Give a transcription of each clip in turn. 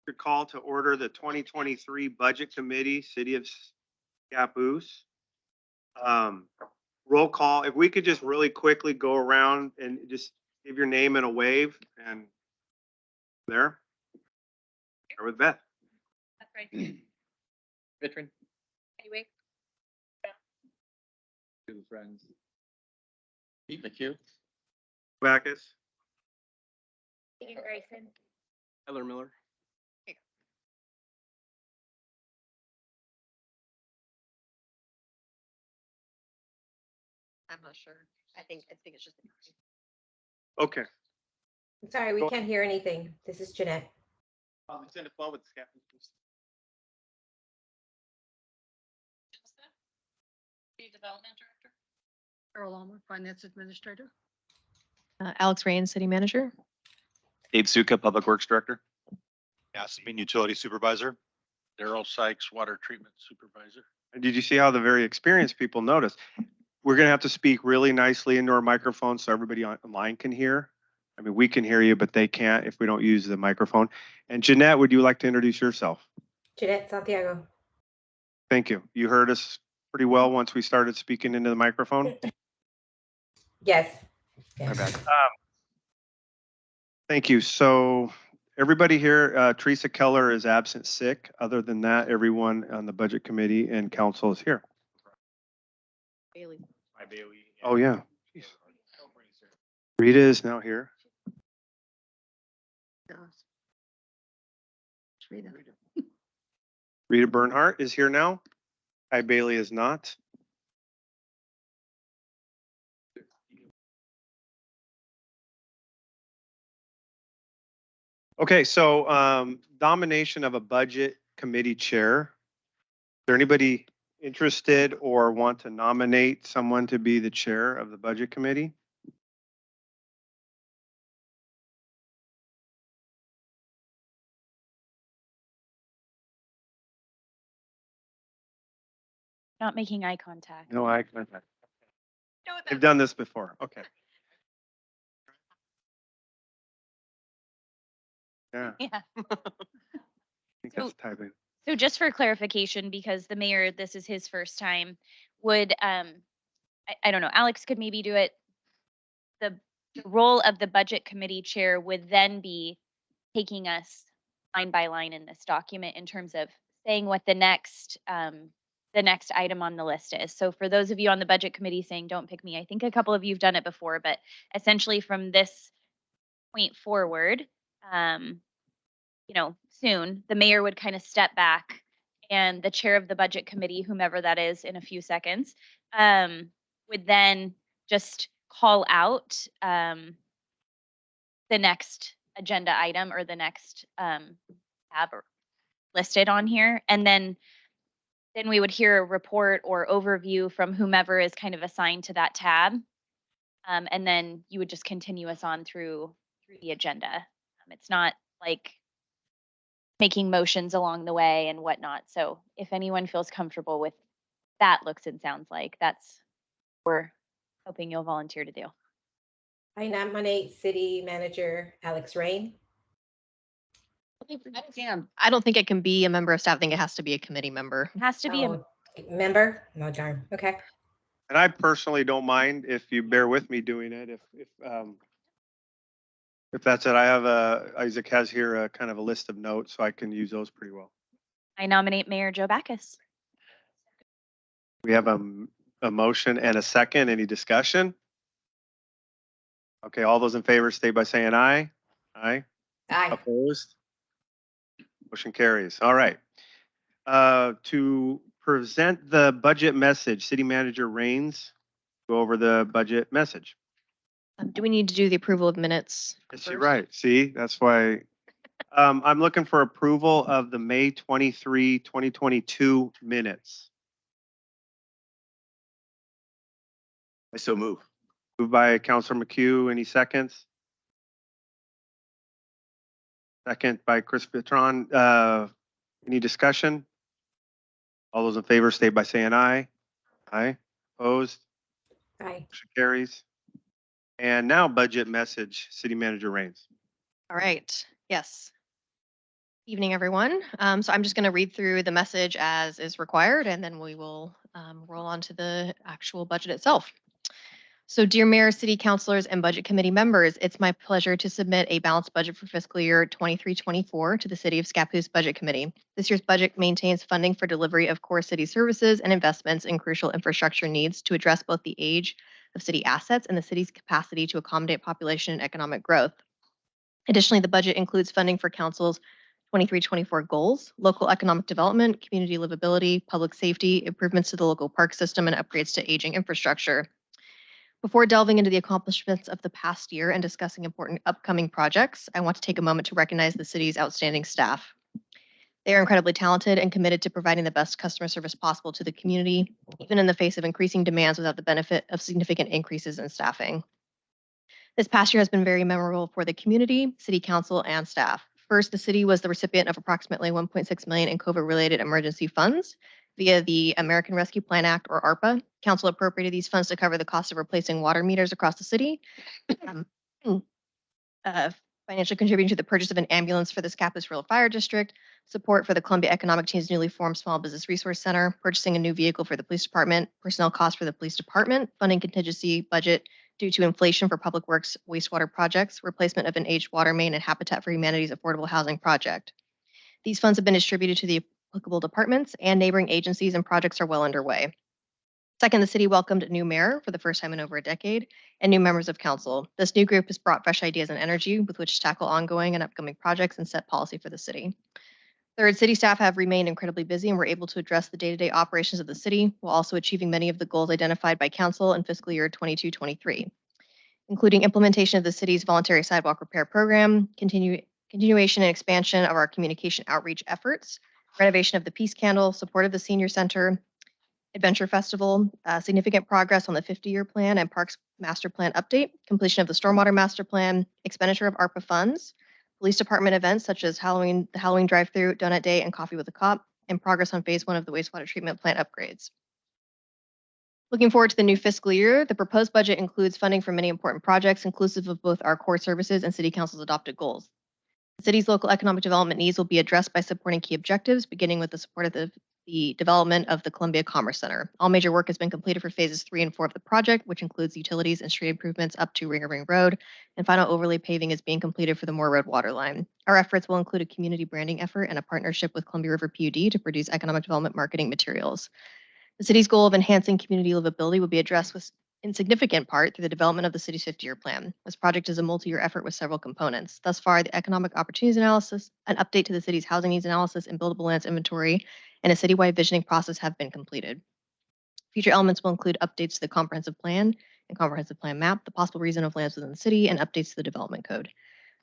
Your call to order the 2023 Budget Committee, City of Scappoose. Roll call. If we could just really quickly go around and just give your name and a wave and there. Start with Beth. That's right. Veteran. Anyway, Two friends. Pete McHugh. Backus. Ian Grayson. Heather Miller. I'm not sure. I think it's just. Okay. I'm sorry, we can't hear anything. This is Jeanette. It's in the phone with Scappoose. Development Director. Earl Almer, Finance Administrator. Alex Rain, City Manager. Abe Suka, Public Works Director. Aspen Utility Supervisor. Daryl Sykes, Water Treatment Supervisor. Did you see how the very experienced people notice? We're gonna have to speak really nicely into our microphone so everybody online can hear. I mean, we can hear you, but they can't if we don't use the microphone. And Jeanette, would you like to introduce yourself? Jeanette Santiago. Thank you. You heard us pretty well once we started speaking into the microphone. Yes. My Yes. bad. Thank you. So everybody here, Teresa Keller is absent sick. Other than that, everyone on the Budget Committee and Council is here. Bailey. My Bailey. Oh, yeah. Jeez. Rita is now here. Rita Bernhardt is here now. Ty Bailey is not. Okay, so nomination of a budget committee chair. Is there anybody interested or want to nominate someone to be the chair of the budget committee? Not making eye contact. No, I've done this before. Okay. Yeah, Yeah. I think that's typing. So just for clarification, because the mayor, this is his first time, would, I don't know, Alex could maybe do it. The role of the budget committee chair would then be taking us line by line in this document in terms of saying what the next item on the list is. So for those of you on the budget committee saying, don't pick me, I think a couple of you have done it before, but essentially from this point forward, soon, the mayor would kind of step back and the chair of the budget committee, whomever that is in a few seconds, would then just call out the next agenda item or the next tab listed on here. And then we would hear a report or overview from whomever is kind of assigned to that tab. And then you would just continue us on through the agenda. It's not like making motions along the way and whatnot. So if anyone feels comfortable with that looks and sounds like, that's what we're hoping you'll volunteer to do. I nominate City Manager Alex Rain. I don't think it can be a member of staff. I think it has to be a committee member. It has to be a Oh, member? No, darn. Okay. And I personally don't mind if you bear with me doing it. If that's it, I have Isaac has here a kind of a list of notes, so I can use those pretty well. I nominate Mayor Joe Backus. We have a motion and a second. Any discussion? Okay, all those in favor state by saying aye. Aye. Aye. Opposed? Motion carries. All right. To present the budget message, City Manager Rains, go over the budget message. Do we need to do the approval of minutes? Is she first? right? See, that's why I'm looking for approval of the May 23, 2022 minutes. I so move. Moved by Councilor McHugh. Any seconds? Second by Chris Vitron. Any discussion? All those in favor state by saying aye. Aye. Opposed? Aye. Motion carries. And now budget message, City Manager Rains. All right, yes. Evening, everyone. So I'm just going to read through the message as is required, and then we will roll on to the actual budget itself. So dear Mayor, City Councilors, and Budget Committee members, it's my pleasure to submit a balanced budget for fiscal year 23-24 to the City of Scappoose Budget Committee. This year's budget maintains funding for delivery of core city services and investments in crucial infrastructure needs to address both the age of city assets and the city's capacity to accommodate population and economic growth. Additionally, the budget includes funding for Council's 23-24 goals, local economic development, community livability, public safety, improvements to the local park system, and upgrades to aging infrastructure. Before delving into the accomplishments of the past year and discussing important upcoming projects, I want to take a moment to recognize the city's outstanding staff. They are incredibly talented and committed to providing the best customer service possible to the community, even in the face of increasing demands without the benefit of significant increases in staffing. This past year has been very memorable for the community, city council, and staff. First, the city was the recipient of approximately $1.6 million in COVID-related emergency funds via the American Rescue Plan Act, or ARPA. Council appropriated these funds to cover the cost of replacing water meters across the city, financially contributing to the purchase of an ambulance for the Scappoose Rural Fire District, support for the Columbia Economic Team's newly formed Small Business Resource Center, purchasing a new vehicle for the police department, personnel costs for the police department, funding contingency budget due to inflation for public works wastewater projects, replacement of an aged water main, and Habitat for Humanity's affordable housing project. These funds have been distributed to the applicable departments and neighboring agencies, and projects are well underway. Second, the city welcomed a new mayor for the first time in over a decade and new members of council. This new group has brought fresh ideas and energy with which to tackle ongoing and upcoming projects and set policy for the city. Third, city staff have remained incredibly busy and were able to address the day-to-day operations of the city while also achieving many of the goals identified by council in fiscal year 22-23, including implementation of the city's voluntary sidewalk repair program, continuation and expansion of our communication outreach efforts, renovation of the Peace Candle, support of the Senior Center, Adventure Festival, significant progress on the 50-year plan and Parks Master Plan update, completion of the Stormwater Master Plan, expenditure of ARPA funds, police department events such as the Halloween drive-through, Donut Day, and Coffee with a Cop, and progress on phase 1 of the wastewater treatment plant upgrades. Looking forward to the new fiscal year, the proposed budget includes funding for many important projects, inclusive of both our core services and City Council's adopted goals. The city's local economic development needs will be addressed by supporting key objectives, beginning with the support of the development of the Columbia Commerce Center. All major work has been completed for phases 3 and 4 of the project, which includes utilities and street improvements up to Ringer Ring Road, and final overlay paving is being completed for the Moore Road water line. Our efforts will include a community branding effort and a partnership with Columbia River PUD to produce economic development marketing materials. The city's goal of enhancing community livability will be addressed in significant part through the development of the city's 50-year plan. This project is a multi-year effort with several components. Thus far, the economic opportunities analysis, an update to the city's housing needs analysis, and buildable lands inventory, and a citywide visioning process have been completed. Future elements will include updates to the comprehensive plan and comprehensive plan map, the possible rezone of lands within the city, and updates to the development code.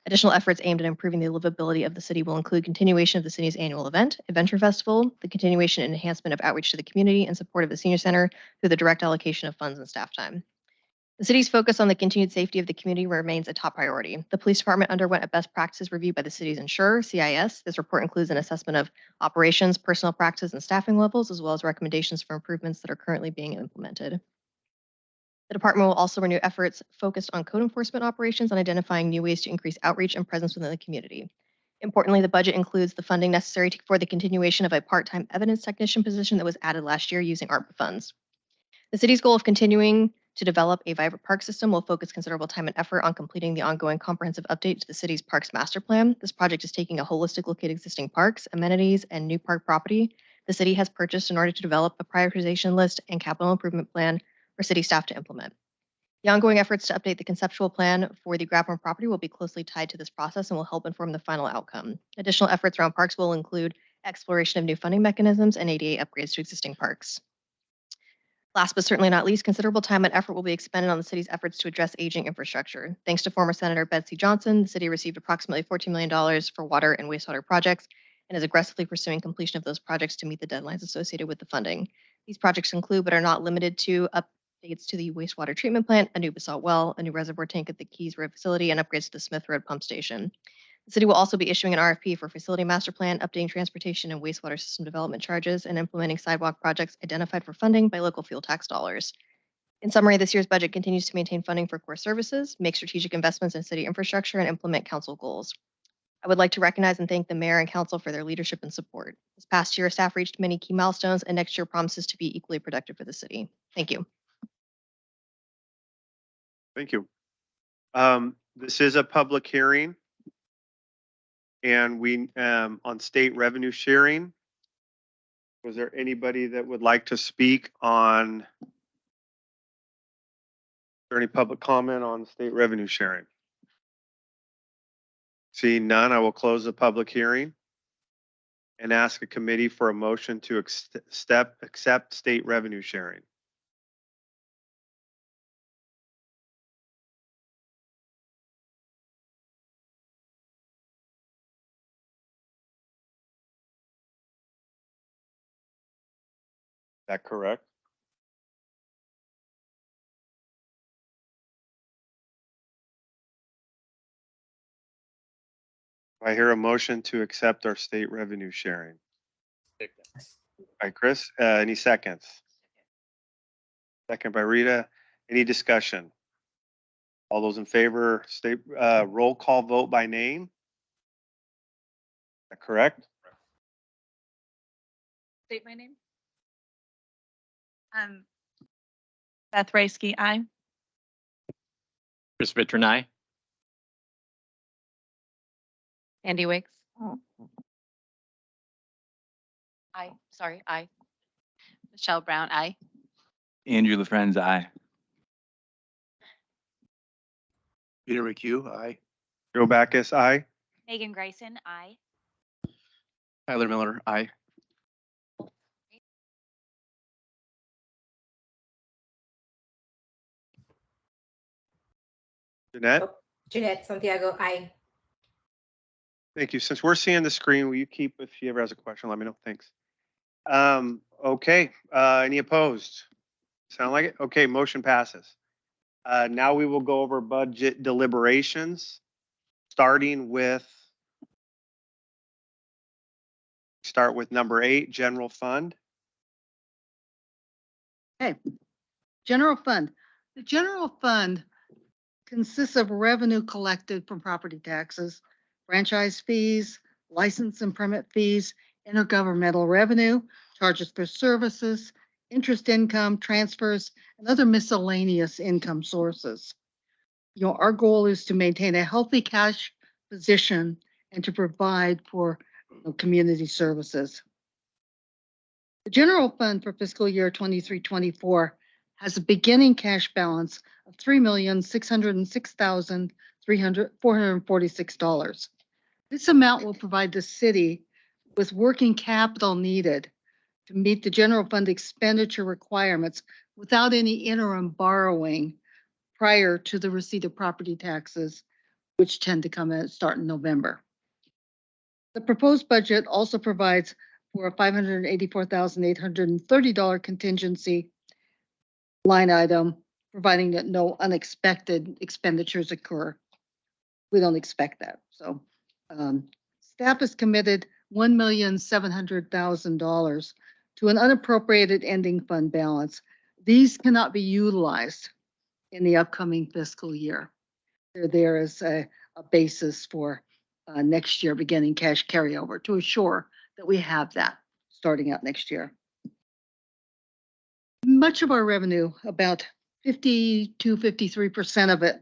Additional efforts aimed at improving the livability of the city will include continuation of the city's annual event, Adventure Festival, the continuation and enhancement of outreach to the community, and support of the Senior Center through the direct allocation of funds and staff time. The city's focus on the continued safety of the community remains a top priority. The police department underwent a best practices review by the city's insurer, CIS. This report includes an assessment of operations, personnel practices, and staffing levels, as well as recommendations for improvements that are currently being implemented. The department will also renew efforts focused on code enforcement operations and identifying new ways to increase outreach and presence within the community. Importantly, the budget includes the funding necessary for the continuation of a part-time evidence technician position that was added last year using ARPA funds. The city's goal of continuing to develop a vibrant park system will focus considerable time and effort on completing the ongoing comprehensive update to the city's Parks Master Plan. This project is taking a holistic look at existing parks, amenities, and new park property the city has purchased in order to develop a prioritization list and capital improvement plan for city staff to implement. The ongoing efforts to update the conceptual plan for the Grabhorn property will be closely tied to this process and will help inform the final outcome. Additional efforts around parks will include exploration of new funding mechanisms and ADA upgrades to existing parks. Last but certainly not least, considerable time and effort will be expended on the city's efforts to address aging infrastructure. Thanks to former Senator Betsy Johnson, the city received approximately $14 million for water and wastewater projects and is aggressively pursuing completion of those projects to meet the deadlines associated with the funding. These projects include, but are not limited to, updates to the wastewater treatment plant, a new basalt well, a new reservoir tank at the Keys Road facility, and upgrades to the Smith Road pump station. The city will also be issuing an RFP for facility master plan, updating transportation and wastewater system development charges, and implementing sidewalk projects identified for funding by local fuel tax dollars. In summary, this year's budget continues to maintain funding for core services, make strategic investments in city infrastructure, and implement council goals. I would like to recognize and thank the mayor and council for their leadership and support. This past year, staff reached many key milestones, and next year promises to be equally productive for the city. Thank you. Thank you. This is a public hearing. And we, on state revenue sharing. Was there anybody that would like to speak on? Is there any public comment on state revenue sharing? Seeing none, I will close the public hearing and ask a committee for a motion to accept state revenue sharing. Is that correct? I hear a motion to accept our state revenue sharing. Take that. All right, Chris, any seconds? Second by Rita. Any discussion? All those in favor, state, roll call vote by name? Is that correct? State my name. Beth Raisky, aye. Chris Vittrin, aye. Andy Wicks. Aye, sorry, aye. Michelle Brown, aye. Andrew LaFrenz, aye. Peter McHugh, aye. Joe Backus, aye. Megan Greisen, aye. Tyler Miller, aye. Jeanette? Jeanette Santiago, aye. Thank you. Since we're seeing the screen, will you keep, if she ever has a question, let me know. Thanks. Okay, any opposed? Sound like it? Okay, motion passes. Now we will go over budget deliberations, starting with, start with number 8, general fund. Okay, general fund. The general fund consists of revenue collected from property taxes, franchise fees, license and permit fees, intergovernmental revenue, charges for services, interest income, transfers, and other miscellaneous income sources. You know, our goal is to maintain a healthy cash position and to provide for community services. The general fund for fiscal year 23-24 has a beginning cash balance of $3,606,446. This amount will provide the city with working capital needed to meet the general fund expenditure requirements without any interim borrowing prior to the receipt of property taxes, which tend to come in start in November. The proposed budget also provides for a $584,830 contingency line item, providing that no unexpected expenditures occur. We don't expect that. So staff has committed $1,700,000 to an unappropriated ending fund balance. These cannot be utilized in the upcoming fiscal year. They're there as a basis for next year beginning cash carryover to assure that we have that starting out next year. Much of our revenue, about 50 to 53% of it,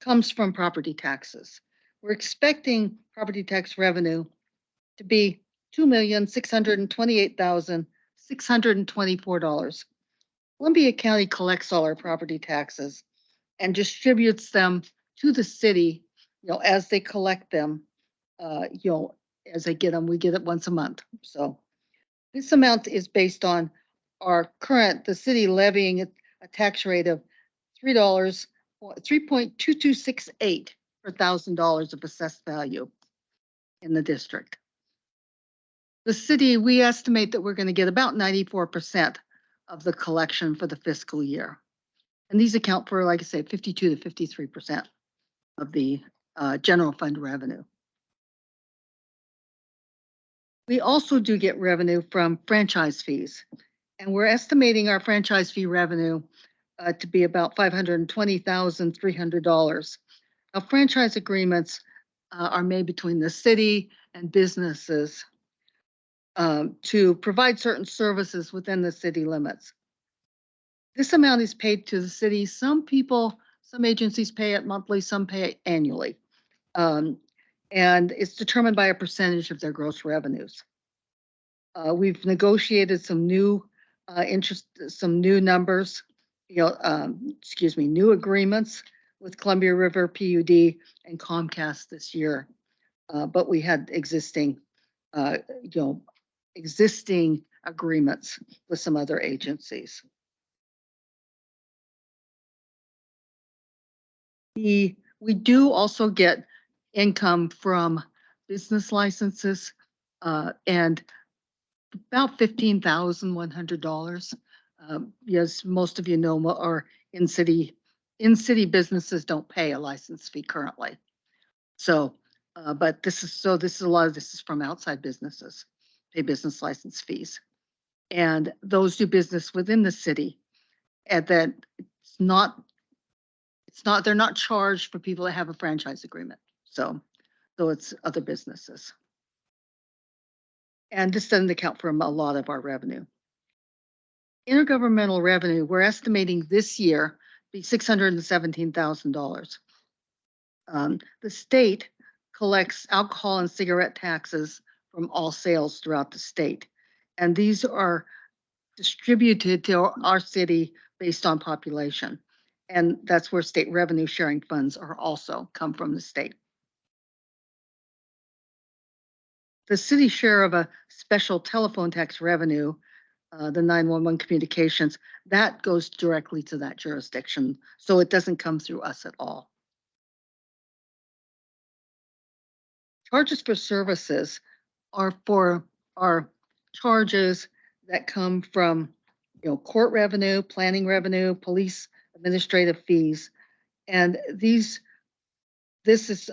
comes from property taxes. We're expecting property tax revenue to be $2,628,624. Columbia County collects all our property taxes and distributes them to the city, as they collect them, as they get them, we get it once a month. So this amount is based on the city levying a tax rate of $3.2268 per $1,000 of assessed value in the district. The city, we estimate that we're going to get about 94% of the collection for the fiscal year. And these account for, like I said, 52 to 53% of the general fund revenue. We also do get revenue from franchise fees, and we're estimating our franchise fee revenue to be about $520,300. Now, franchise agreements are made between the city and businesses to provide certain services within the city limits. This amount is paid to the city. Some agencies pay it monthly, some pay it annually. And it's determined by a percentage of their gross revenues. We've negotiated some new numbers, new agreements with Columbia River PUD and Comcast this year. But we had existing agreements with some other agencies. We do also get income from business licenses and about $15,100. Yes, most of you know, or in city businesses don't pay a license fee currently. So, but this is a lot of this is from outside businesses, pay business license fees, and those do business within the city, and that they're not charged for people that have a franchise agreement. So it's other businesses. And this doesn't account for a lot of our revenue. Intergovernmental revenue, we're estimating this year be $617,000. The state collects alcohol and cigarette taxes from all sales throughout the state. And these are distributed to our city based on population. And that's where state revenue sharing funds are also come from the state. The city share of a special telephone tax revenue, the 911 communications, that goes directly to that jurisdiction. So it doesn't come through us at all. Charges for services are for our charges that come from, court revenue, planning revenue, police administrative fees. And this is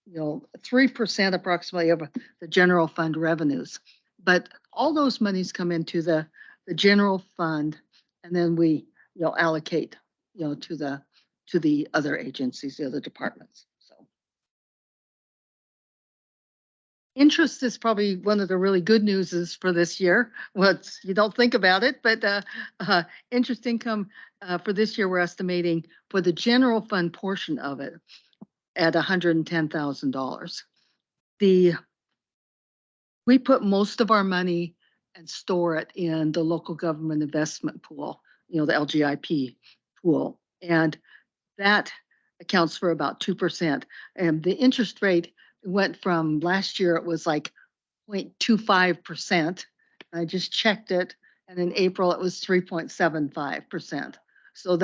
3% approximately of the general fund revenues. But all those monies come into the general fund, and then we allocate to the other agencies, the other departments. So interest is probably one of the really good news for this year. You don't think about it, but interest income for this year, we're estimating for the general fund portion of it at $110,000. We put most of our money and store it in the local government investment pool, the LGIP pool, and that accounts for about 2%. And the interest rate went from last year, it was like 0.25%. I just checked it, and in April it was 3.75%. So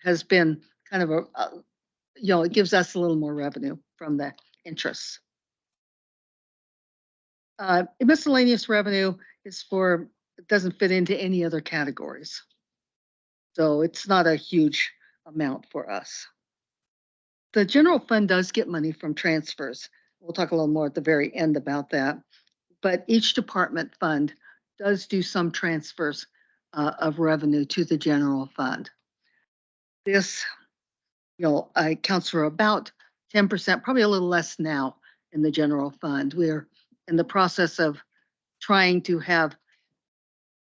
has been kind of it gives us a little more revenue from the interest. Miscellaneous revenue doesn't fit into any other categories. So it's not a huge amount for us. The general fund does get money from transfers. We'll talk a little more at the very end about that. But each department fund does do some transfers of revenue to the general fund. This accounts for about 10%, probably a little less now in the general fund. We're in the process of trying to have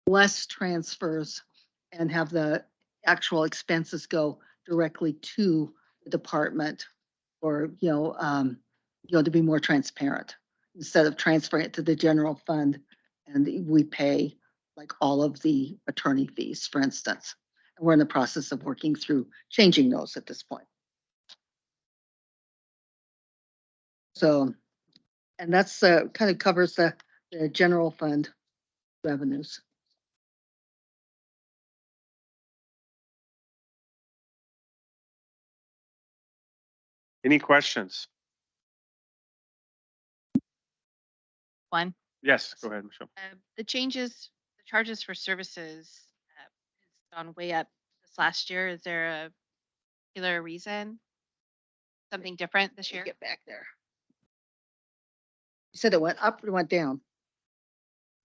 less transfers and have the actual expenses go directly to the department, or to be more transparent instead of transferring it to the general fund and we pay like all of the attorney fees, for instance. And we're in the process of working through changing those at this point. So, and that's kind of covers the general fund revenues. Any questions? One. Yes, go ahead, Michelle. The charges for services has gone way up this last year. Is there a particular reason? Something different this year? Get back there. You said it went up or went down?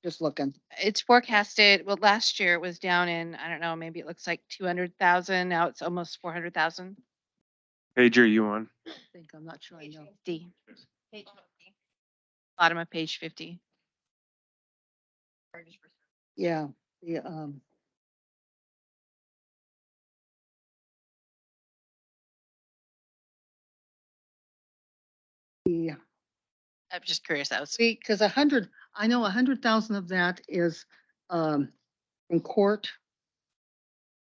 Just looking. It's forecasted, well, last year it was down in, I don't know, maybe it looks like 200,000. Now it's almost 400,000. Page are you on? I think, I'm not sure I know. D. Bottom of page 50. Yeah, the, I'm just curious. That was see, because I know 100,000 of that is, in court.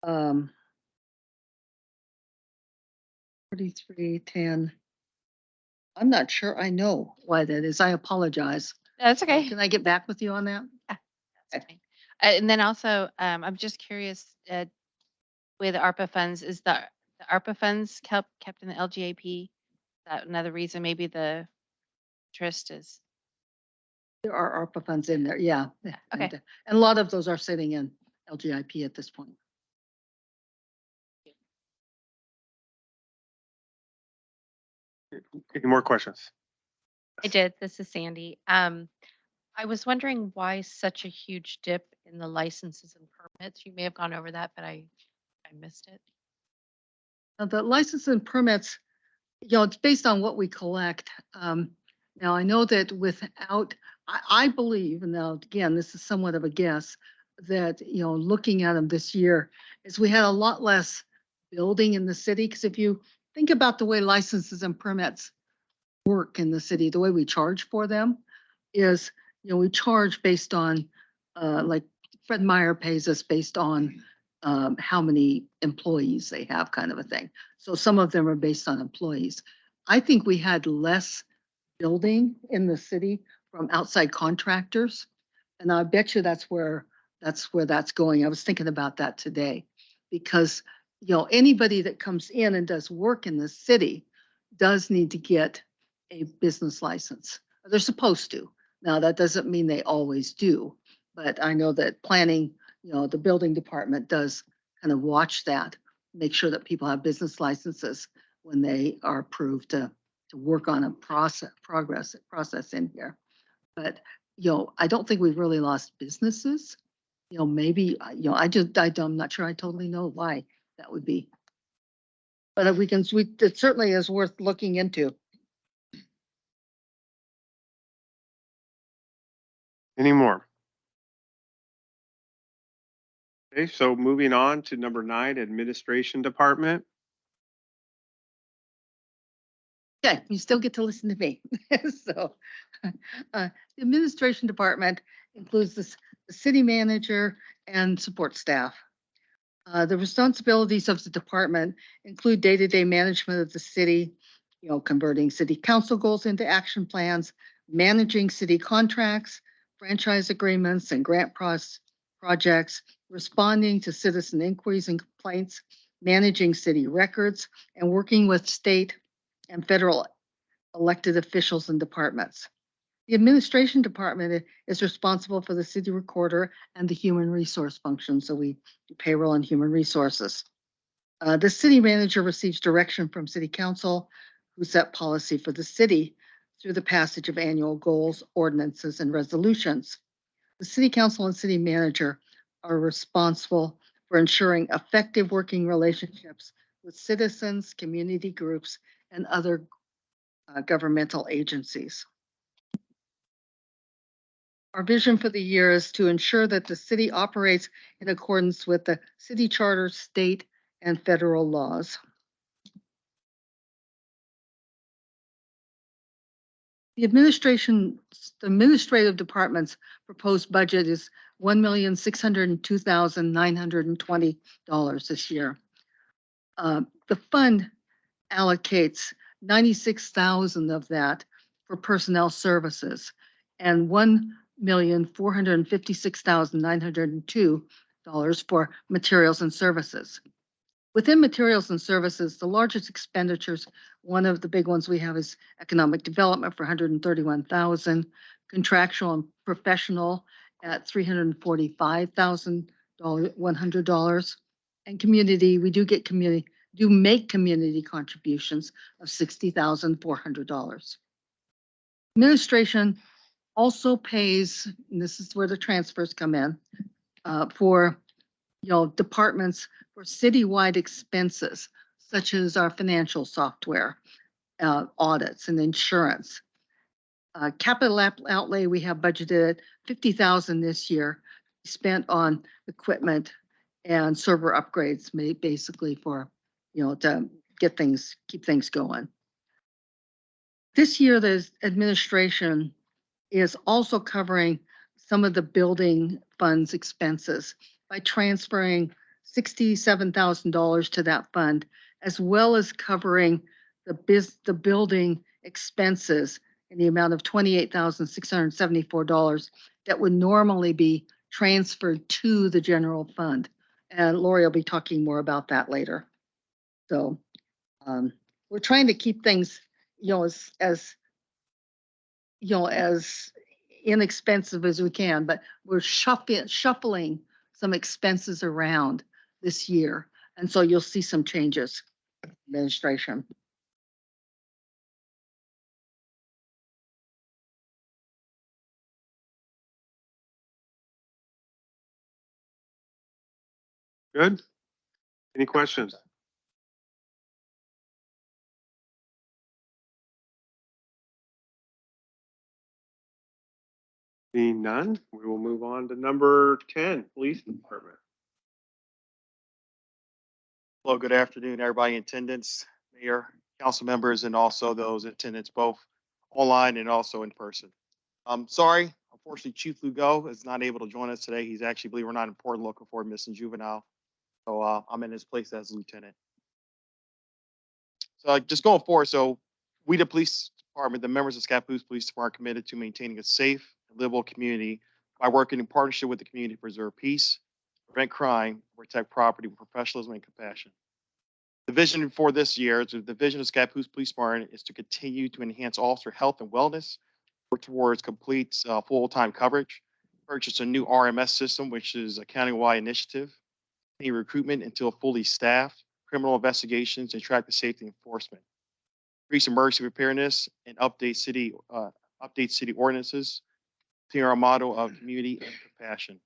4310. I'm not sure I know why that is. I apologize. That's okay. Can I get back with you on that? That's fine. And then also, I'm just curious, with the ARPA funds, is the ARPA funds kept in the LGAP? Is that another reason maybe the interest is? There are ARPA funds in there, yeah. Okay. And a lot of those are sitting in LGIP at this point. Any more questions? I did. This is Sandy. I was wondering why such a huge dip in the licenses and permits. You may have gone over that, but I missed it. Now, the license and permits, it's based on what we collect. Now, I know that without, I believe, and now again, this is somewhat of a guess, that, looking at them this year, is we had a lot less building in the city. Because if you think about the way licenses and permits work in the city, the way we charge for them is, we charge based on, like Fred Meyer pays us based on how many employees they have, kind of a thing. So some of them are based on employees. I think we had less building in the city from outside contractors. And I bet you that's where that's going. I was thinking about that today because, anybody that comes in and does work in the city does need to get a business license. They're supposed to. Now, that doesn't mean they always do, but I know that planning, the building department does kind of watch that, make sure that people have business licenses when they are approved to work on a process in here. But, I don't think we've really lost businesses. Maybe, I'm not sure I totally know why that would be. But it certainly is worth looking into. Any more? Okay, so moving on to number 9, Administration Department. Okay, you still get to listen to me. So, the administration department includes the city manager and support staff. The responsibilities of the department include day-to-day management of the city, converting city council goals into action plans, managing city contracts, franchise agreements, and grant projects, responding to citizen inquiries and complaints, managing city records, and working with state and federal elected officials and departments. The administration department is responsible for the city recorder and the human resource function. So we do payroll and human resources. The city manager receives direction from city council, who set policy for the city through the passage of annual goals, ordinances, and resolutions. The city council and city manager are responsible for ensuring effective working relationships with citizens, community groups, and other governmental agencies. Our vision for the year is to ensure that the city operates in accordance with the city charter, state, and federal laws. The administrative department's proposed budget is $1,602,920 this year. The fund allocates 96,000 of that for personnel services and $1,456,902 for materials and services. Within materials and services, the largest expenditures, one of the big ones we have is economic development for $131,000, contractual and professional at $345,100, and community, we do make community contributions of $60,400. Administration also pays, and this is where the transfers come in, for, departments for citywide expenses, such as our financial software, audits and insurance. Capital outlay, we have budgeted 50,000 this year, spent on equipment and server upgrades, basically for, to keep things going. This year, the administration is also covering some of the building funds expenses by transferring $67,000 to that fund, as well as covering the building expenses in the amount of $28,674 that would normally be transferred to the general fund. And Lori will be talking more about that later. So we're trying to keep things, as inexpensive as we can, but we're shuffling some expenses around this year. And so you'll see some changes, administration. Good? Any questions? Seeing none, we will move on to number 10, Police Department. Hello, good afternoon, everybody in attendance, mayor, council members, and also those in attendance, both online and also in person. Sorry, unfortunately, Chief Lugo is not able to join us today. He's actually, believe it or not, in Port looking for a missing juvenile. So I'm in his place as lieutenant. So just going forward, so we, the police department, the members of Scappoose Police Department, are committed to maintaining a safe and livable community by working in partnership with the community to preserve peace, prevent crime, protect property with professionalism and compassion. The vision for this year, the vision of Scappoose Police Department is to continue to enhance officer health and wellness, work towards complete full-time coverage, purchase a new RMS system, which is a countywide initiative, continue recruitment until fully staffed, criminal investigations, and track the safety enforcement, increase emergency preparedness, and update city ordinances to our motto of community and compassion.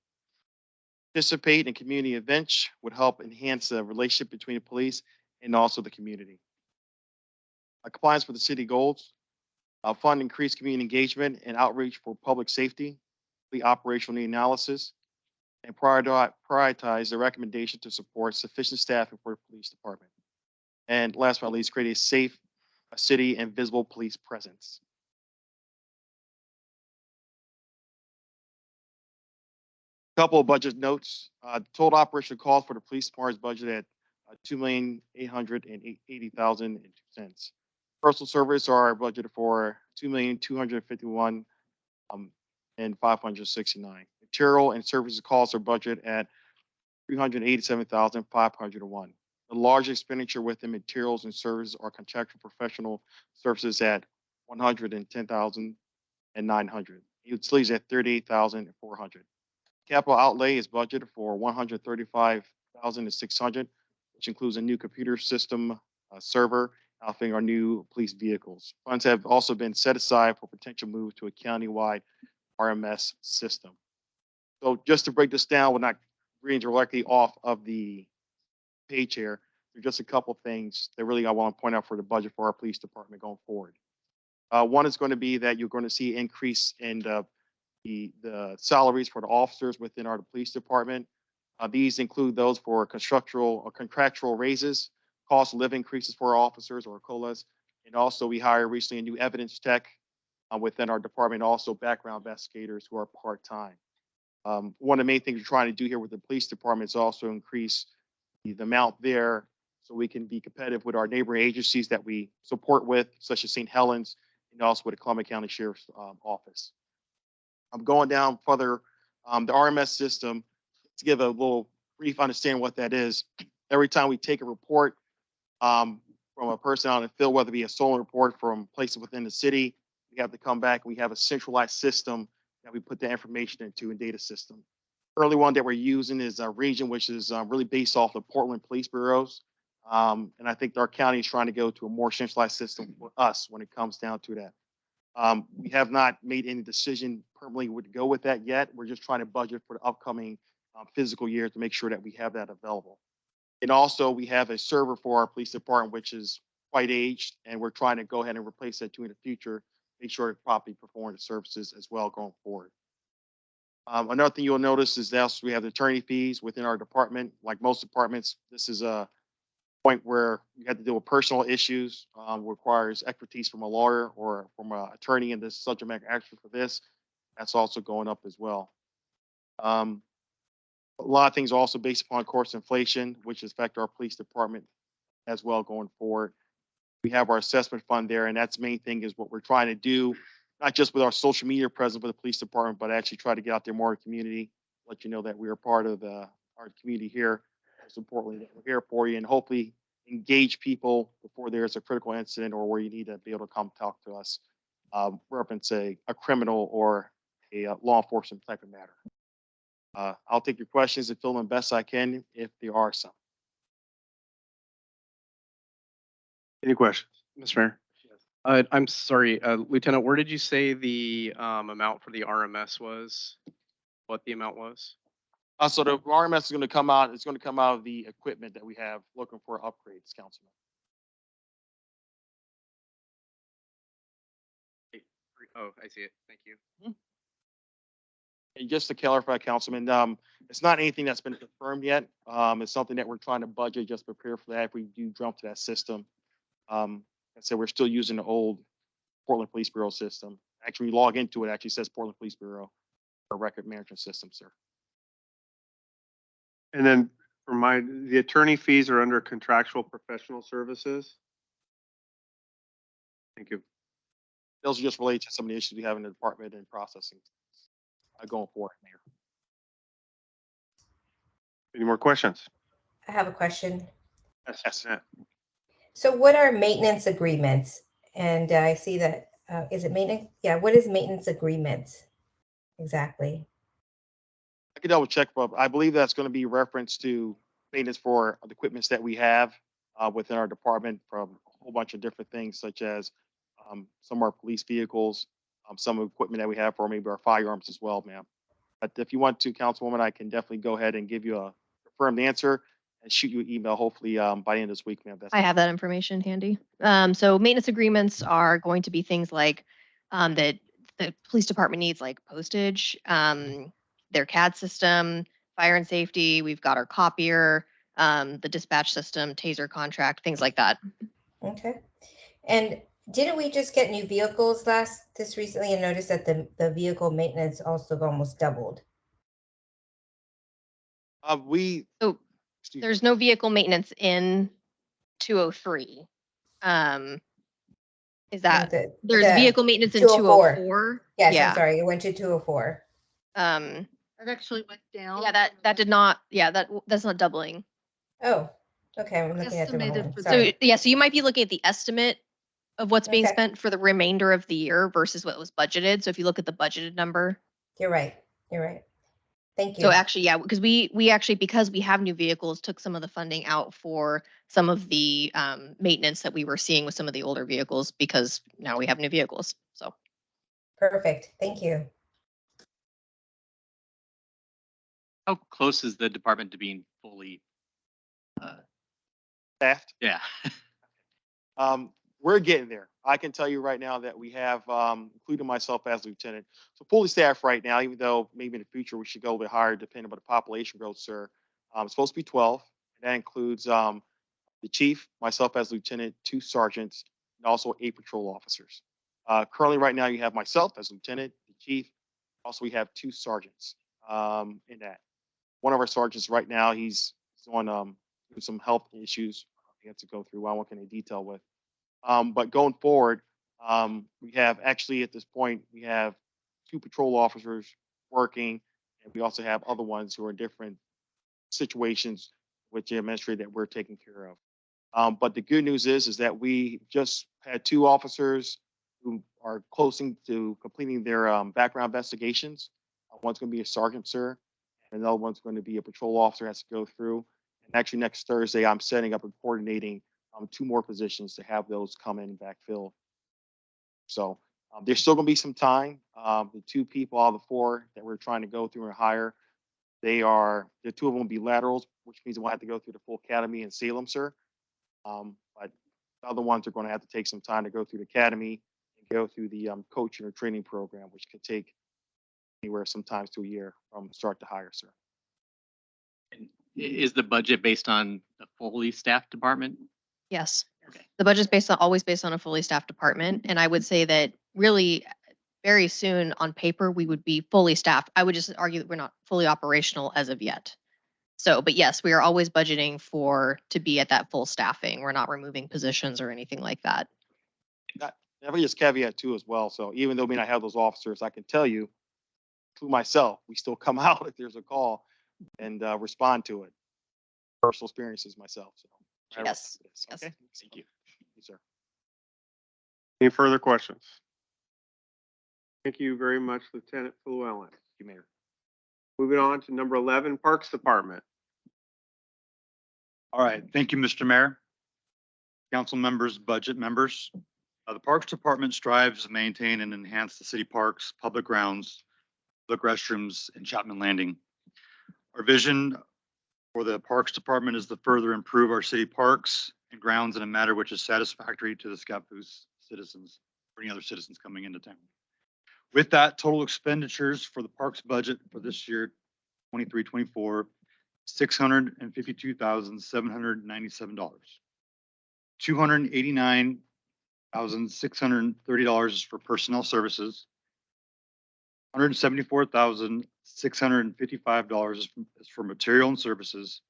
Participate in community events would help enhance the relationship between the police and also the community. Compliance with the city goals, fund increased community engagement and outreach for public safety, the operational need analysis, and prioritize the recommendation to support sufficient staffing for the police department. And last but not least, create a safe city and visible police presence. Couple of budget notes. Total operational cost for the police department is budgeted at $2,880,002. Personal service are budgeted for $2,251,569. Material and services costs are budgeted at $387,501. The large expenditure within materials and services are contractual professional services at $110,900. Utilities at $38,400. Capital outlay is budgeted for $135,600, which includes a new computer system server, outfitting our new police vehicles. Funds have also been set aside for potential move to a countywide RMS system. So just to break this down, we're not reading directly off of the page here. There's just a couple things that really I want to point out for the budget for our police department going forward. One is going to be that you're going to see increase in the salaries for the officers within our police department. These include those for contractual raises, cost of living increases for our officers or COLAs, and also we hired recently a new evidence tech within our department, also background investigators who are part-time. One of the main things we're trying to do here with the police department is also increase the amount there so we can be competitive with our neighboring agencies that we support with, such as St. Helens and also with the Columbia County Sheriff's Office. I'm going down further, the RMS system, to give a little brief understanding what that is. Every time we take a report from a person out in the field, whether it be a stolen report from places within the city, we have to come back. We have a centralized system that we put the information into a data system. Early one that we're using is a region, which is really based off the Portland police bureaus. And I think our county is trying to go to a more centralized system for us when it comes down to that. We have not made any decision permanently would go with that yet. We're just trying to budget for the upcoming physical year to make sure that we have that available. And also, we have a server for our police department, which is quite aged, and we're trying to go ahead and replace that too in the future, make sure it properly performs the services as well going forward. Another thing you'll notice is that we have the attorney fees within our department. Like most departments, this is a point where you have to deal with personal issues, requires expertise from a lawyer or from an attorney in this subject matter expert for this. That's also going up as well. A lot of things are also based upon, of course, inflation, which affect our police department as well going forward. We have our assessment fund there, and that's the main thing is what we're trying to do, not just with our social media presence for the police department, but actually try to get out there more in the community, let you know that we are part of our community here. Most importantly, that we're here for you and hopefully engage people before there's a critical incident or where you need to be able to come talk to us, reference a criminal or a law enforcement type of matter. I'll take your questions and fill them best I can if there are some. Any questions? Mr. Mayor? I'm sorry, Lieutenant, where did you say the amount for the RMS was? What the amount was? So the RMS is going to come out. It's going to come out of the equipment that we have looking for upgrades, Councilman. Oh, I see it. Thank you. And just to clarify, Councilman, it's not anything that's been confirmed yet. It's something that we're trying to budget, just prepare for that if we do jump to that system. I said we're still using the old Portland Police Bureau system. Actually, we log into it, actually says Portland Police Bureau, our record management system, sir. And then for the attorney fees are under contractual professional services. Thank you. Those are just related to some of the issues we have in the department and processing going forward, Mayor. Any more questions? I have a question. Yes. So what are maintenance agreements? And I see that, is it maintenance? Yeah, what is maintenance agreements exactly? I could double check, but I believe that's going to be reference to maintenance for the equipments that we have within our department from a whole bunch of different things, such as some of our police vehicles, some equipment that we have for maybe our firearms as well, ma'am. But if you want to, Councilwoman, I can definitely go ahead and give you a confirmed answer and shoot you an email, hopefully by the end of this week, ma'am. I have that information handy. So maintenance agreements are going to be things like that the police department needs, like postage, their CAD system, fire and safety. We've got our copier, the dispatch system, taser contract, things like that. Okay. And didn't we just get new vehicles this recently and noticed that the vehicle maintenance also almost doubled? So there's no vehicle maintenance in 203. Is that there's vehicle maintenance in 204? Yes, Yeah. I'm sorry, it went to 204. That actually went down. Yeah, that did not. Yeah, that's not doubling. Oh, okay. I'm looking at the wrong Estimated one. for Sorry. So yeah, so you might be looking at the estimate of what's being Okay. spent for the remainder of the year versus what was budgeted. So if you look at the budgeted number. You're right. You're right. Thank you. So actually, yeah, because we actually, because we have new vehicles, took some of the funding out for some of the maintenance that we were seeing with some of the older vehicles because now we have new vehicles. So Perfect. Thank you. How close is the department to being fully? Staffed? Yeah. We're getting there. I can tell you right now that we have, including myself as lieutenant, so fully staffed right now, even though maybe in the future we should go a bit higher depending on the population growth, sir. It's supposed to be 12. That includes the chief, myself as lieutenant, 2 sergeants, and also 8 patrol officers. Currently right now you have myself as lieutenant, the chief. Also we have 2 sergeants in that. One of our sergeants right now, he's on some health issues he has to go through. I won't get into detail with. But going forward, we have actually at this point, we have 2 patrol officers working, and we also have other ones who are in different situations with the administrator that we're taking care of. But the good news is that we just had 2 officers who are closing to completing their background investigations. One's going to be a sergeant, sir, and another one's going to be a patrol officer has to go through. And actually next Thursday, I'm setting up and coordinating 2 more positions to have those come in and backfill. So There's still gonna be some time. The two people out of the four that we're trying to go through and hire, the two of them will be laterals, which means we'll have to go through the full academy in Salem, sir. But the other ones are gonna have to take some time to go through the academy and go through the coaching or training program, which could take anywhere sometimes to a year from start to hire, sir. Is the budget based on the fully staffed department? Yes. Okay. The budget's always based on a fully staffed department. And I would say that really very soon on paper, we would be fully staffed. I would just argue that we're not fully operational as of yet. So, but yes, we are always budgeting to be at that full staffing. We're not removing positions or anything like that. Let me just caveat too as well. So even though we may not have those officers, I can tell you, to myself, we still come out if there's a call and respond to it. Personal experiences myself. So. Yes. Okay. Thank you. Yes, sir. Any further questions? Thank you very much, Lieutenant Llewellyn. Thank you, Mayor. Moving on to number 11, Parks Department. All right, thank you, Mr. Mayor. Council members, budget members. The Parks Department strives to maintain and enhance the city parks, public grounds, public restrooms, and Chapman Landing. Our vision for the Parks Department is to further improve our city parks and grounds in a manner which is satisfactory to the Scappoose citizens or any other citizens coming into town. With that, total expenditures for the parks budget for this year, 23-24, $652,797. $289,630 is for personnel services. $174,655 is for material and services.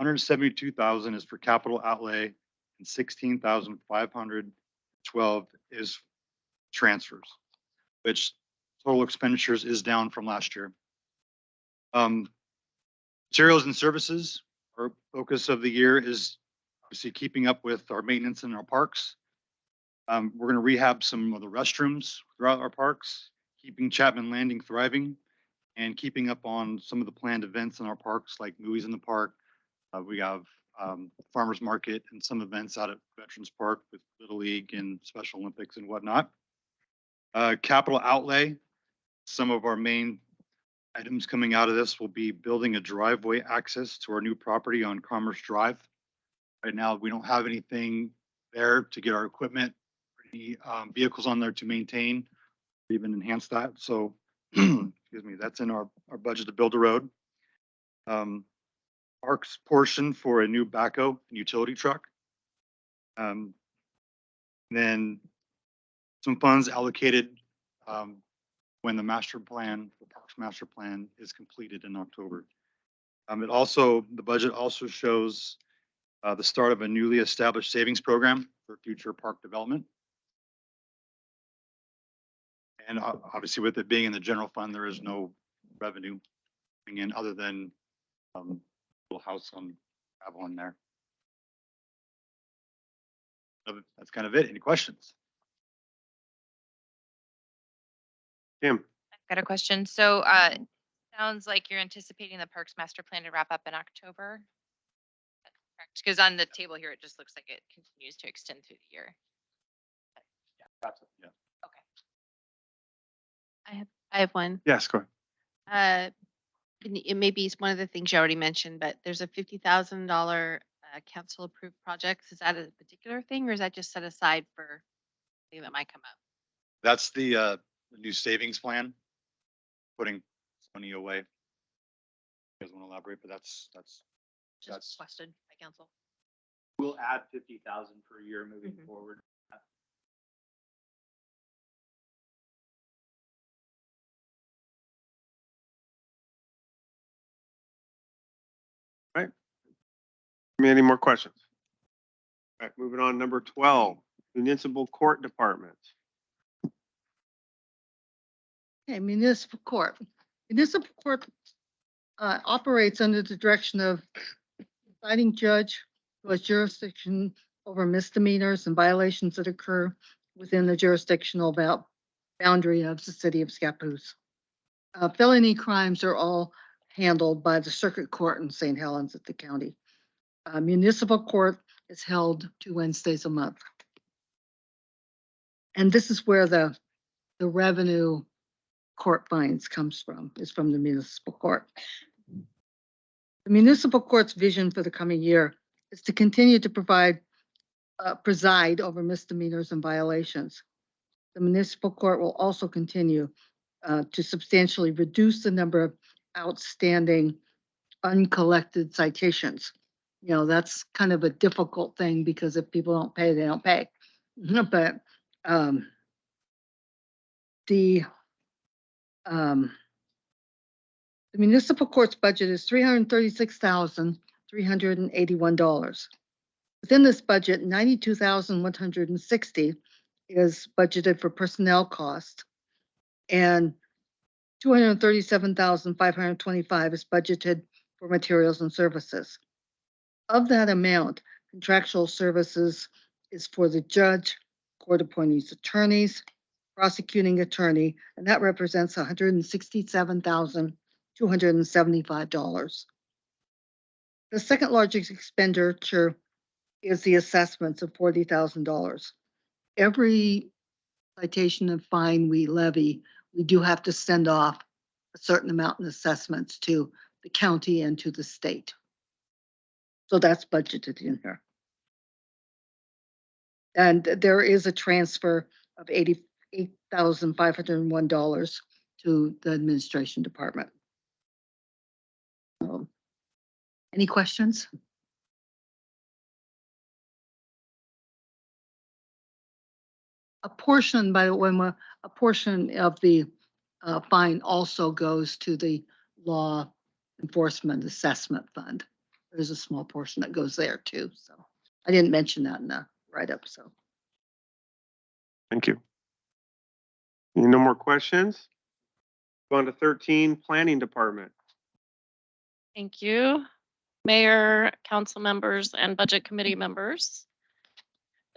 $172,000 is for capital outlay, and $16,512 is transfers, which total expenditures is down from last year. Materials and services, our focus of the year is obviously keeping up with our maintenance in our parks. We're going to rehab some of the restrooms throughout our parks, keeping Chapman Landing thriving, and keeping up on some of the planned events in our parks, like Movies in the Park. We have Farmers Market and some events out at Veterans Park with Little League and Special Olympics and whatnot. Capital outlay, some of our main items coming out of this will be building a driveway access to our new property on Commerce Drive. Right now, we don't have anything there to get our equipment, any vehicles on there to maintain, or even enhance that. So, excuse me, that's in our budget to build a road. Parks portion for a new backhoe and utility truck. Then some funds allocated when the master plan, the Parks Master Plan is completed in October. The budget also shows the start of a newly established savings program for future park development. And obviously with it being in the general fund, there is no revenue coming in other than little house on Avalon there. So that's kind of it. Any questions? Kim, I've got a question. So, sounds like you're anticipating the Parks Master Plan to wrap up in October. That's correct? Because on the table here, it just looks like it continues to extend through the year. That's it, yeah. I have one. yes, go ahead. And it may be one of the things you already mentioned, but there's a $50,000 council approved projects. Is that a particular thing or is that just set aside for something that might come up? That's the new savings plan, putting money away. You guys want to elaborate, but that's Just That's- requested by council. We'll add 50,000 per year moving Mhm. forward. Any more questions? All right, moving on, number 12, Municipal Court Department. Okay, municipal court. Municipal court operates under the direction of presiding judge who has jurisdiction over misdemeanors and violations that occur within the jurisdictional boundary of the city of Scappoose. Felony crimes are all handled by the circuit court in St. Helens at the county. Municipal court is held 2 Wednesdays a month. And this is where the the revenue court fines comes from, is from the municipal court. The municipal court's vision for the coming year is to continue to preside over misdemeanors and violations. The municipal court will also continue to substantially reduce the number of outstanding uncollected citations. You know, that's kind of a difficult thing because if people don't pay, they don't pay. But the municipal court's budget is $336,381. Within this budget, $92,160 is budgeted for personnel costs, and $237,525 is budgeted for materials and services. Of that amount, contractual services is for the judge, court appointees, attorneys, prosecuting attorney, and that represents $167,275. The second largest expenditure is the assessments of $40,000. Every citation and fine we levy, we do have to send off a certain amount in assessments to the county and to the state. So that's budgeted in here. And there is a transfer of $88,501 to the administration department. Any questions? A portion, by the way, a portion of the fine also goes to the law enforcement assessment fund. There's a small portion that goes there too. So I didn't mention that in the write-up. So Thank you. No more questions? Go on to 13, Planning Department. Thank you, Mayor, council members, and Budget Committee members.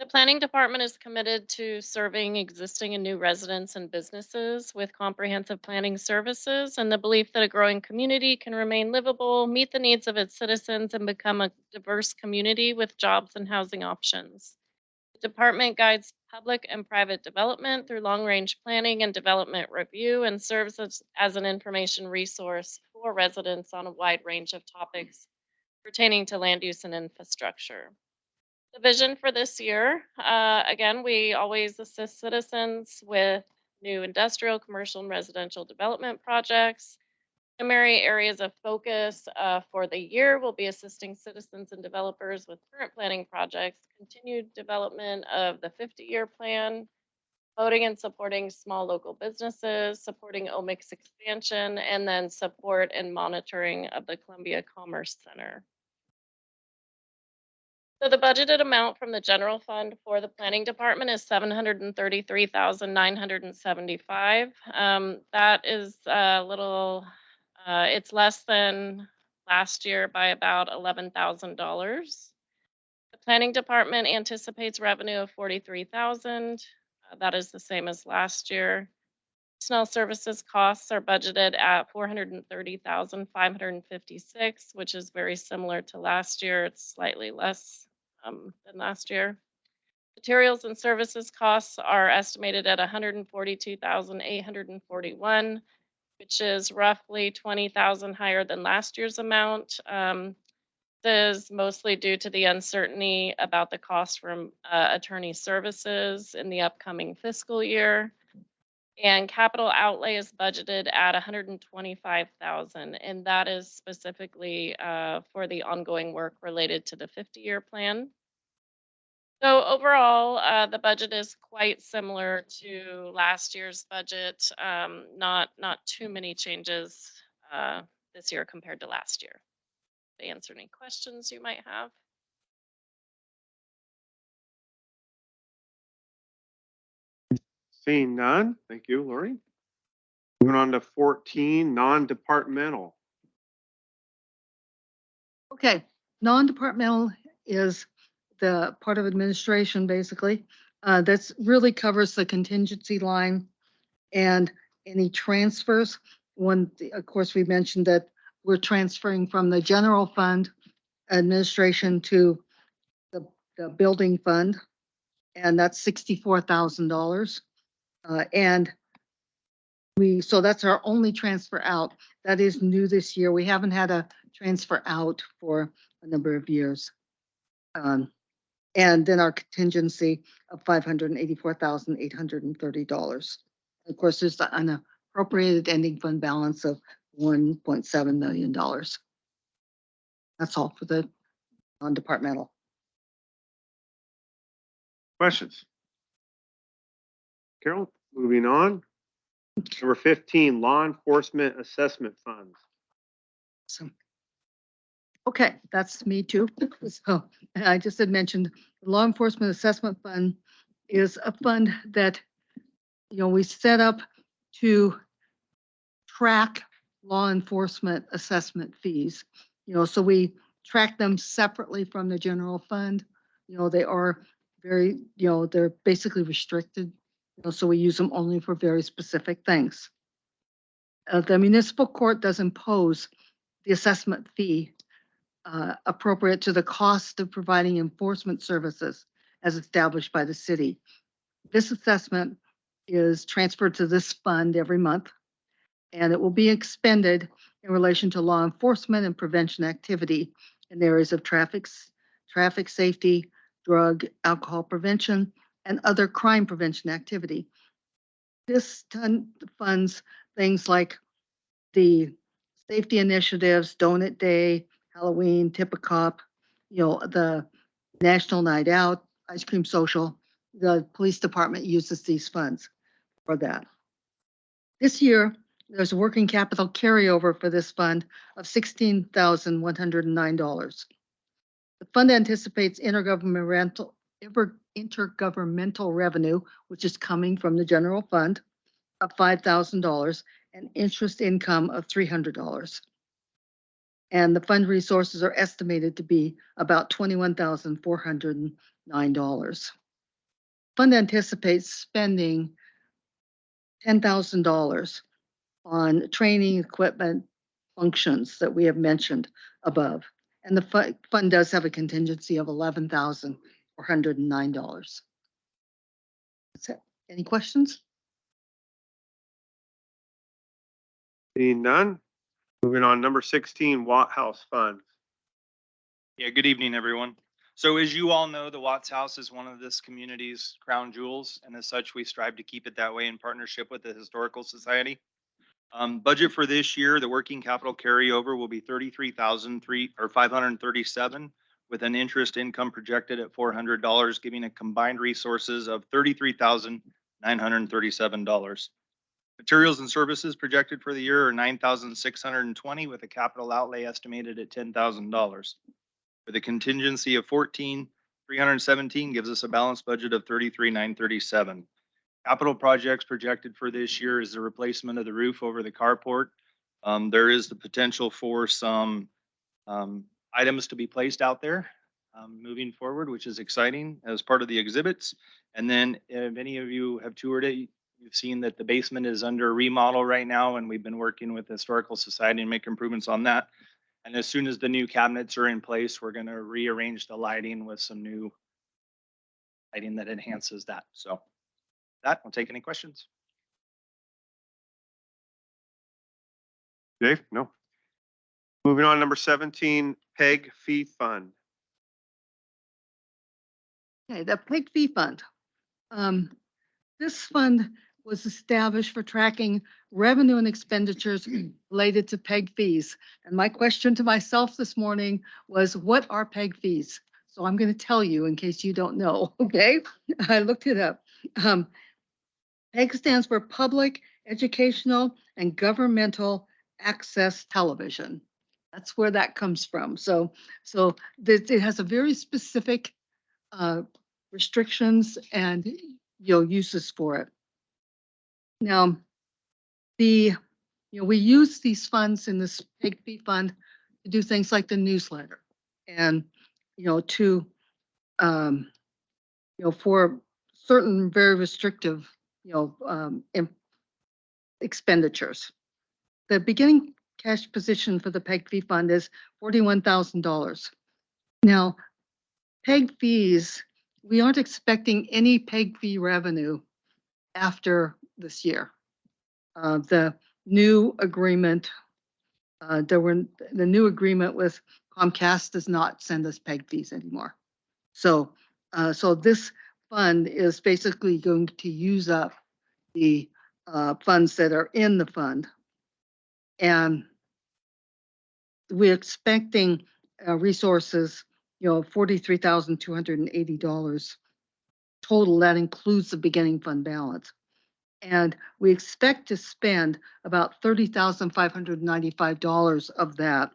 The Planning Department is committed to serving existing and new residents and businesses with comprehensive planning services and the belief that a growing community can remain livable, meet the needs of its citizens, and become a diverse community with jobs and housing options. The department guides public and private development through long-range planning and development review and serves as an information resource for residents on a wide range of topics pertaining to land use and infrastructure. The vision for this year, again, we always assist citizens with new industrial, commercial, and residential development projects. Primary areas of focus for the year will be assisting citizens and developers with current planning projects, continued development of the 50-year plan, voting and supporting small local businesses, supporting OMIC's expansion, and then support and monitoring of the Columbia Commerce Center. So the budgeted amount from the general fund for the planning department is $733,975. That is a little, it's less than last year by about $11,000. The planning department anticipates revenue of $43,000. That is the same as last year. Personnel services costs are budgeted at $430,556, which is very similar to last year. It's slightly less than last year. Materials and services costs are estimated at $142,841, which is roughly $20,000 higher than last year's amount. This is mostly due to the uncertainty about the cost from attorney services in the upcoming fiscal year. And capital outlay is budgeted at $125,000, and that is specifically for the ongoing work related to the 50-year plan. So overall, the budget is quite similar to last year's budget. Not too many changes this year compared to last year. To answer any questions you might have. Seeing none, thank you, Lori. Moving on to 14, non-departmental. okay, non-departmental is the part of administration basically. That's really covers the contingency line and any transfers. Of course, we mentioned that we're transferring from the general fund administration to the building fund, and that's $64,000. And So that's our only transfer out. That is new this year. We haven't had a transfer out for a number of years. And then our contingency of $584,830. Of course, there's the unappropriated ending fund balance of $1.7 million. That's all for the non-departmental. Questions? Carol, moving on. Number 15, law enforcement assessment funds. So, okay, that's me too. So I just had mentioned the Law Enforcement Assessment Fund is a fund that, we set up to track law enforcement assessment fees. So we track them separately from the general fund. They are very, they're basically restricted. So we use them only for very specific things. The municipal court does impose the assessment fee appropriate to the cost of providing enforcement services as established by the city. This assessment is transferred to this fund every month, and it will be expended in relation to law enforcement and prevention activity in areas of traffic safety, drug, alcohol prevention, and other crime prevention activity. This funds things like the safety initiatives, Donut Day, Halloween, Tip a Cop, the National Night Out, Ice Cream Social. The police department uses these funds for that. This year, there's a working capital carryover for this fund of $16,109. The fund anticipates intergovernmental revenue, which is coming from the general fund, of $5,000 and interest income of $300. And the fund resources are estimated to be about $21,409. Fund anticipates spending $10,000 on training, equipment, functions that we have mentioned above. And the fund does have a contingency of $11,409. That's it. Any questions? Seeing none. Moving on, number 16, Watt House funds. Yeah, good evening, everyone. So as you all know, the Watts House is one of this community's crown jewels, and as such, we strive to keep it that way in partnership with the Historical Society. Budget for this year, the working capital carryover will be $33,537, with an interest income projected at $400, giving a combined resources of $33,937. Materials and services projected for the year are $9,620, with a capital outlay estimated at $10,000. With a contingency of $14,317 gives us a balanced budget of $33,937. Capital projects projected for this year is the replacement of the roof over the carport. There is the potential for some items to be placed out there moving forward, which is exciting as part of the exhibits. And then if any of you have toured it, you've seen that the basement is under remodel right now, and we've been working with the Historical Society and make improvements on that. And as soon as the new cabinets are in place, we're going to rearrange the lighting with some new lighting that enhances that. So that, I'll take any questions. Dave? No. Moving on, number 17, PEG fee fund. Okay, the PEG fee fund. This fund was established for tracking revenue and expenditures related to PEG fees. And my question to myself this morning was, what are PEG fees? So I'm going to tell you in case you don't know, okay? I looked it up. PEG stands for Public, Educational, and Governmental Access Television. That's where that comes from. So it has a very specific restrictions and uses for it. Now, we use these funds in this PEG fee fund to do things like the newsletter and for certain very restrictive expenditures. The beginning cash position for the PEG fee fund is $41,000. Now, PEG fees, we aren't expecting any PEG fee revenue after this year. The new agreement, the new agreement with Comcast does not send us PEG fees anymore. So, so this fund is basically going to use up the funds that are in the fund. And we're expecting resources, $43,280 total. That includes the beginning fund balance. And we expect to spend about $30,595 of that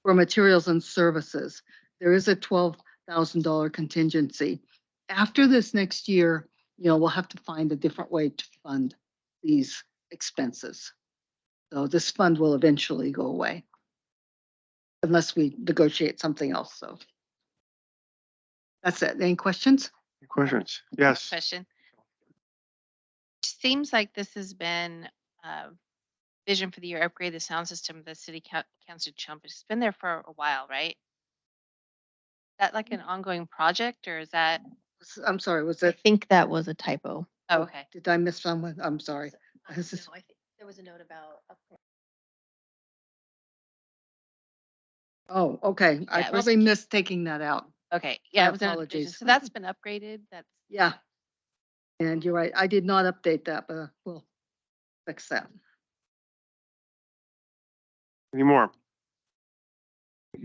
for materials and services. There is a $12,000 contingency. After this next year, we'll have to find a different way to fund these expenses. So this fund will eventually go away unless we negotiate something else. So that's it. Any questions? Questions? Yes. Question. Seems like this has been vision for the year upgrade the sound system of the city council chump. It's been there for a while, right? Is that like an ongoing project or is that? I'm sorry, was I that, think that was a typo. Oh, okay. did I miss someone? I'm sorry. No, This is- I think there was a note about upgrade. Oh, okay. I Yeah, it was- probably missed taking that out. Okay. Yeah, My it was an apologies. application. So that's been upgraded. That's Yeah. And you're right. I did not update that, but we'll fix that. Any more?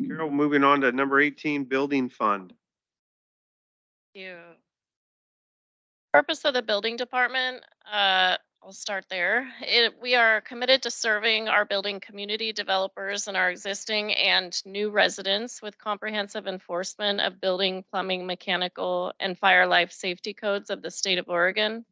Carol, moving on to number 18, building fund. You. Purpose of the building department, I'll start there. We are committed to serving our building community developers and our existing and new residents with comprehensive enforcement of building, plumbing, mechanical, and fire life safety codes of the state of Oregon.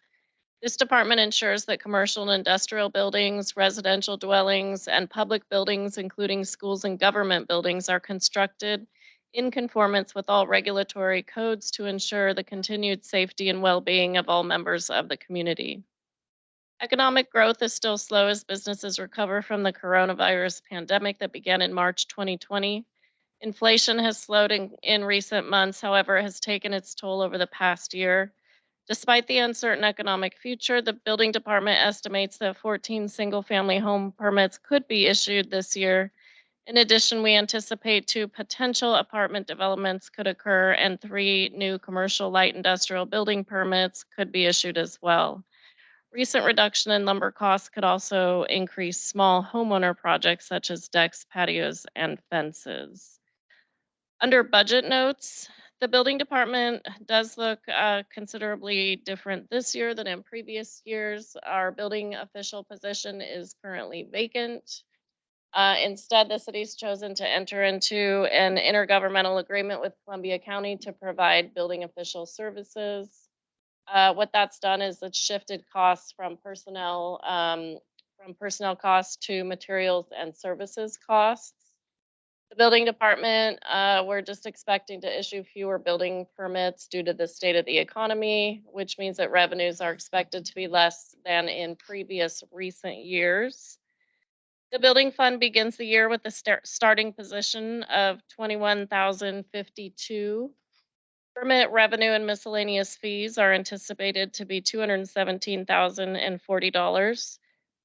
This department ensures that commercial and industrial buildings, residential dwellings, and public buildings, including schools and government buildings, are constructed in conformance with all regulatory codes to ensure the continued safety and well-being of all members of the community. Economic growth is still slow as businesses recover from the coronavirus pandemic that began in March 2020. Inflation has slowed in recent months, however, has taken its toll over the past year. Despite the uncertain economic future, the building department estimates that 14 single-family home permits could be issued this year. In addition, we anticipate 2 potential apartment developments could occur and 3 new commercial light industrial building permits could be issued as well. Recent reduction in lumber costs could also increase small homeowner projects such as decks, patios, and fences. Under budget notes, the building department does look considerably different this year than in previous years. Our building official position is currently vacant. Instead, the city's chosen to enter into an intergovernmental agreement with Columbia County to provide building official services. What that's done is it's shifted costs from personnel costs to materials and services costs. The building department, we're just expecting to issue fewer building permits due to the state of the economy, which means that revenues are expected to be less than in previous recent years. The building fund begins the year with a starting position of $21,052. Permit revenue and miscellaneous fees are anticipated to be $217,040.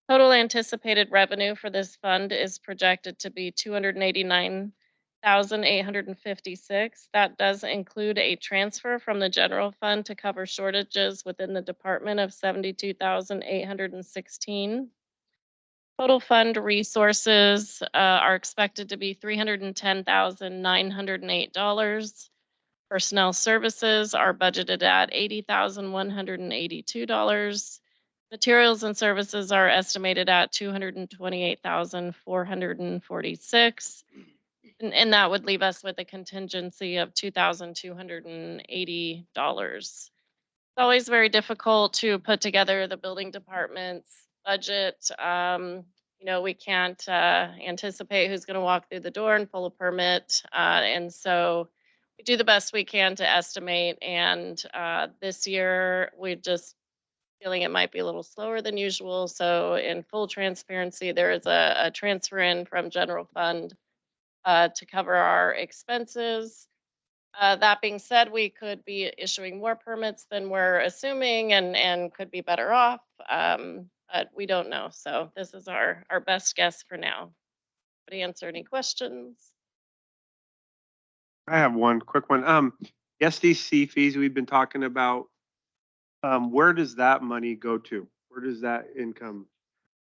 Total anticipated revenue for this fund is projected to be $289,856. That does include a transfer from the general fund to cover shortages within the department of $72,816. Total fund resources are expected to be $310,908. Personnel services are budgeted at $80,182. Materials and services are estimated at $228,446. And that would leave us with a contingency of $2,280. It's always very difficult to put together the building department's budget. We can't anticipate who's going to walk through the door and pull a permit. And so we do the best we can to estimate. And this year, we're just feeling it might be a little slower than usual. So in full transparency, there is a transfer in from general fund to cover our expenses. That being said, we could be issuing more permits than we're assuming and could be better off. but we don't know. So this is our best guess for now. Would answer any questions? I have one quick one. The SDC fees we've been talking about, where does that money go to? Where does that income?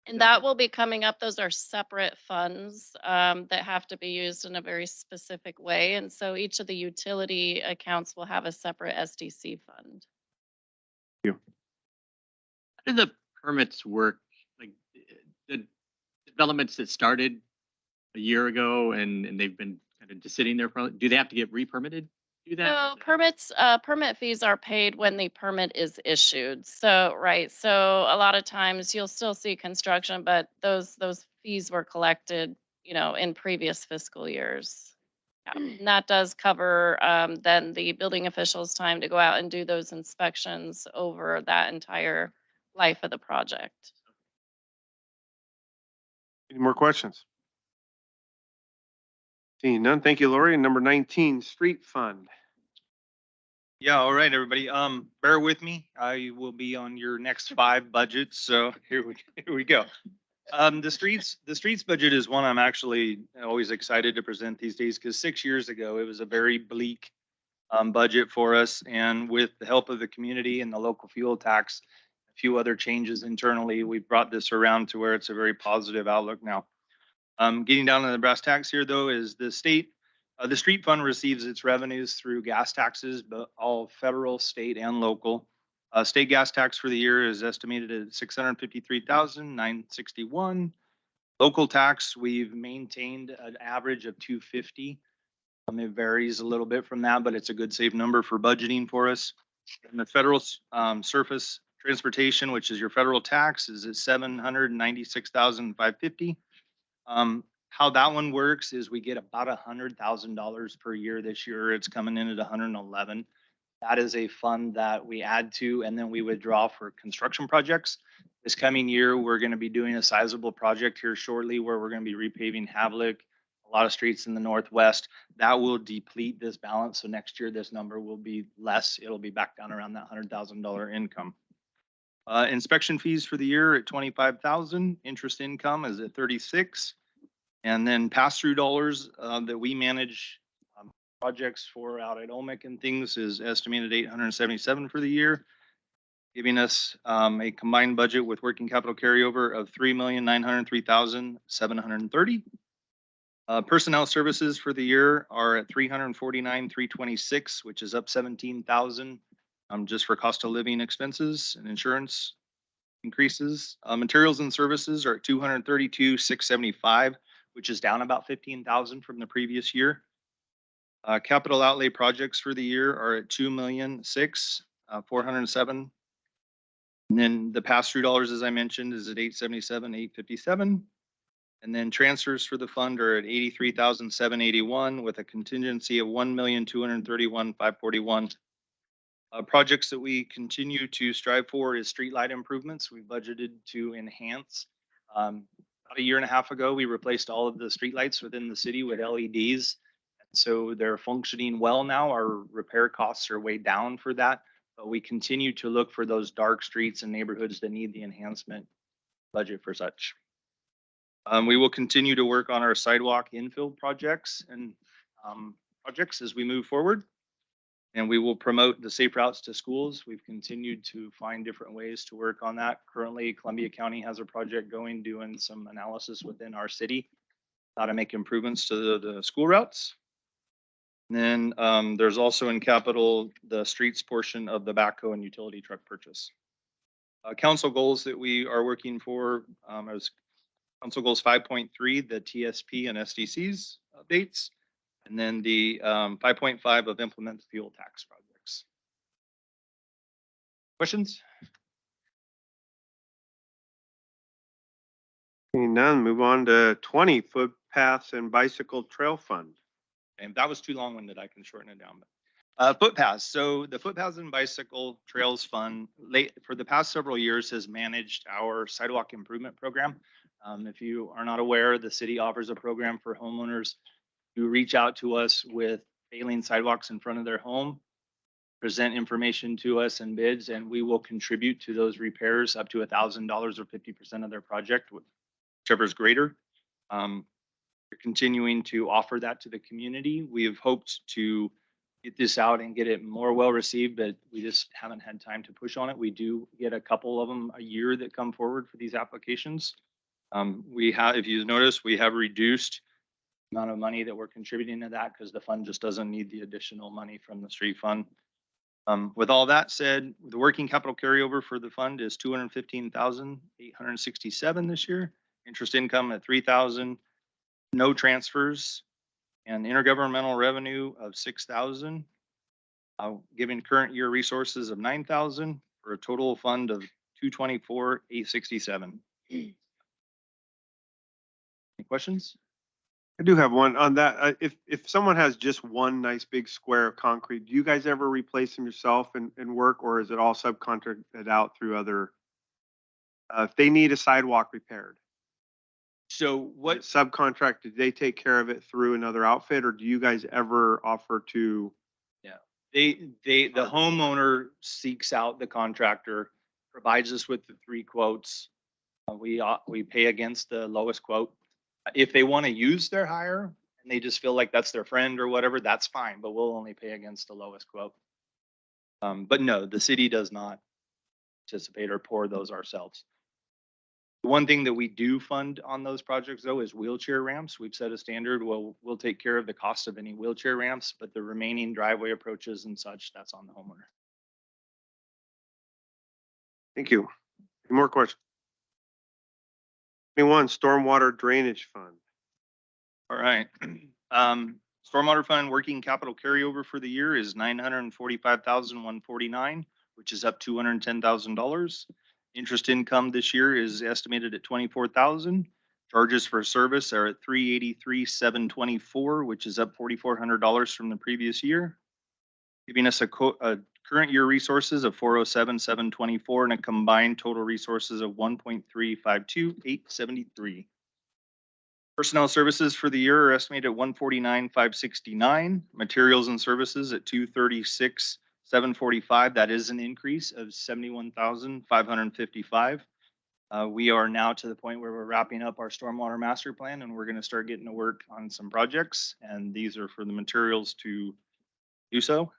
And that will be coming up. Those are separate funds that have to be used in a very specific way. And so each of the utility accounts will have a separate SDC fund. How do the permits work? Like the developments that started a year ago and they've been kind of just sitting there for, do they have to get re-permitted? Do that? No, permit fees are paid when the permit is issued. So, right. So a lot of times you'll still see construction, but those fees were collected, in previous fiscal years. Yeah. And that does cover then the building officials' time to go out and do those inspections over that entire life of the project. Any more questions? Seeing none, thank you, Lori. And number 19, street fund. Yeah, all right, everybody. Bear with me. I will be on your next 5 budgets. So here we go. The streets budget is one I'm actually always excited to present these days because 6 years ago, it was a very bleak budget for us. And with the help of the community and the local fuel tax, a few other changes internally, we brought this around to where it's a very positive outlook now. Getting down to the brass tacks here, though, is the street fund receives its revenues through gas taxes, but all federal, state, and local. State gas tax for the year is estimated at $653,961. Local tax, we've maintained an average of $250. It varies a little bit from that, but it's a good safe number for budgeting for us. And the federal surface transportation, which is your federal tax, is at $796,550. How that one works is we get about $100,000 per year. This year it's coming in at 111. That is a fund that we add to, and then we withdraw for construction projects. This coming year, we're going to be doing a sizable project here shortly where we're going to be repaving Havlick, a lot of streets in the Northwest. That will deplete this balance. So next year, this number will be less. It'll be back down around that $100,000 income. Inspection fees for the year at 25,000. Interest income is at 36. And then pass-through dollars that we manage projects for out at OMIC and things is estimated 877 for the year, giving us a combined budget with working capital carryover of 3,903,730. Personnel services for the year are at 349,326, which is up 17,000 just for cost of living expenses and insurance increases. Materials and services are at 232,675, which is down about 15,000 from the previous year. Capital outlay projects for the year are at 2,006,407. And then the pass-through dollars, as I mentioned, is at 877,857. And then transfers for the fund are at 83,781 with a contingency of 1,231,541. Projects that we continue to strive for is streetlight improvements. We budgeted to enhance. About a year and a half ago, we replaced all of the streetlights within the city with LEDs. So they're functioning well now. Our repair costs are way down for that, but we continue to look for those dark streets and neighborhoods that need the enhancement budget for such. We will continue to work on our sidewalk infill projects and projects as we move forward. And we will promote the safe routes to schools. We've continued to find different ways to work on that. Currently, Columbia County has a project going, doing some analysis within our city, how to make improvements to the school routes. And then there's also in capital, the streets portion of the backhoe and utility truck purchase. Council goals that we are working for as Council goals 5.3, the TSP and SDCs updates. And then the 5.5 of implement fuel tax projects. Questions? Seeing none, move on to 20, footpaths and bicycle trail fund. And that was too long-winded. I can shorten it down. But footpaths. So the Footpaths and Bicycle Trails Fund for the past several years has managed our sidewalk improvement program. If you are not aware, the city offers a program for homeowners who reach out to us with failing sidewalks in front of their home. present information to us and bids, and we will contribute to those repairs up to $1,000 or 50% of their project, whichever is greater. We're continuing to offer that to the community. We have hoped to get this out and get it more well received, but we just haven't had time to push on it. We do get a couple of them a year that come forward for these applications. We have, if you notice, we have reduced the amount of money that we're contributing to that because the fund just doesn't need the additional money from the street fund. With all that said, the working capital carryover for the fund is 215,867 this year. Interest income at 3,000, no transfers, and intergovernmental revenue of 6,000. Giving current year resources of 9,000 for a total fund of 224,867. Any questions? I do have one on that. If someone has just one nice big square of concrete, do you guys ever replace them yourself and work, or is it all subcontracted out through other? If they need a sidewalk repaired, So what subcontract, did they take care of it through another outfit, or do you guys ever offer to? the homeowner seeks out the contractor, provides us with the 3 quotes. We pay against the lowest quote. If they want to use their hire and they just feel like that's their friend or whatever, that's fine, but we'll only pay against the lowest quote. But no, the city does not participate or pour those ourselves. One thing that we do fund on those projects though is wheelchair ramps. We've set a standard. We'll take care of the cost of any wheelchair ramps, but the remaining driveway approaches and such, that's on the homeowner. Thank you. Any more questions? 21, stormwater drainage fund. All right. Stormwater fund working capital carryover for the year is 945,149, which is up $210,000. Interest income this year is estimated at 24,000. Charges for service are at 383,724, which is up $4,400 from the previous year, giving us a current year resources of 407,724 and a combined total resources of 1.352873. Personnel services for the year are estimated at 149,569. Materials and services at 236,745. That is an increase of 71,555. We are now to the point where we're wrapping up our stormwater master plan, and we're going to start getting to work on some projects. And these are for the materials to do so.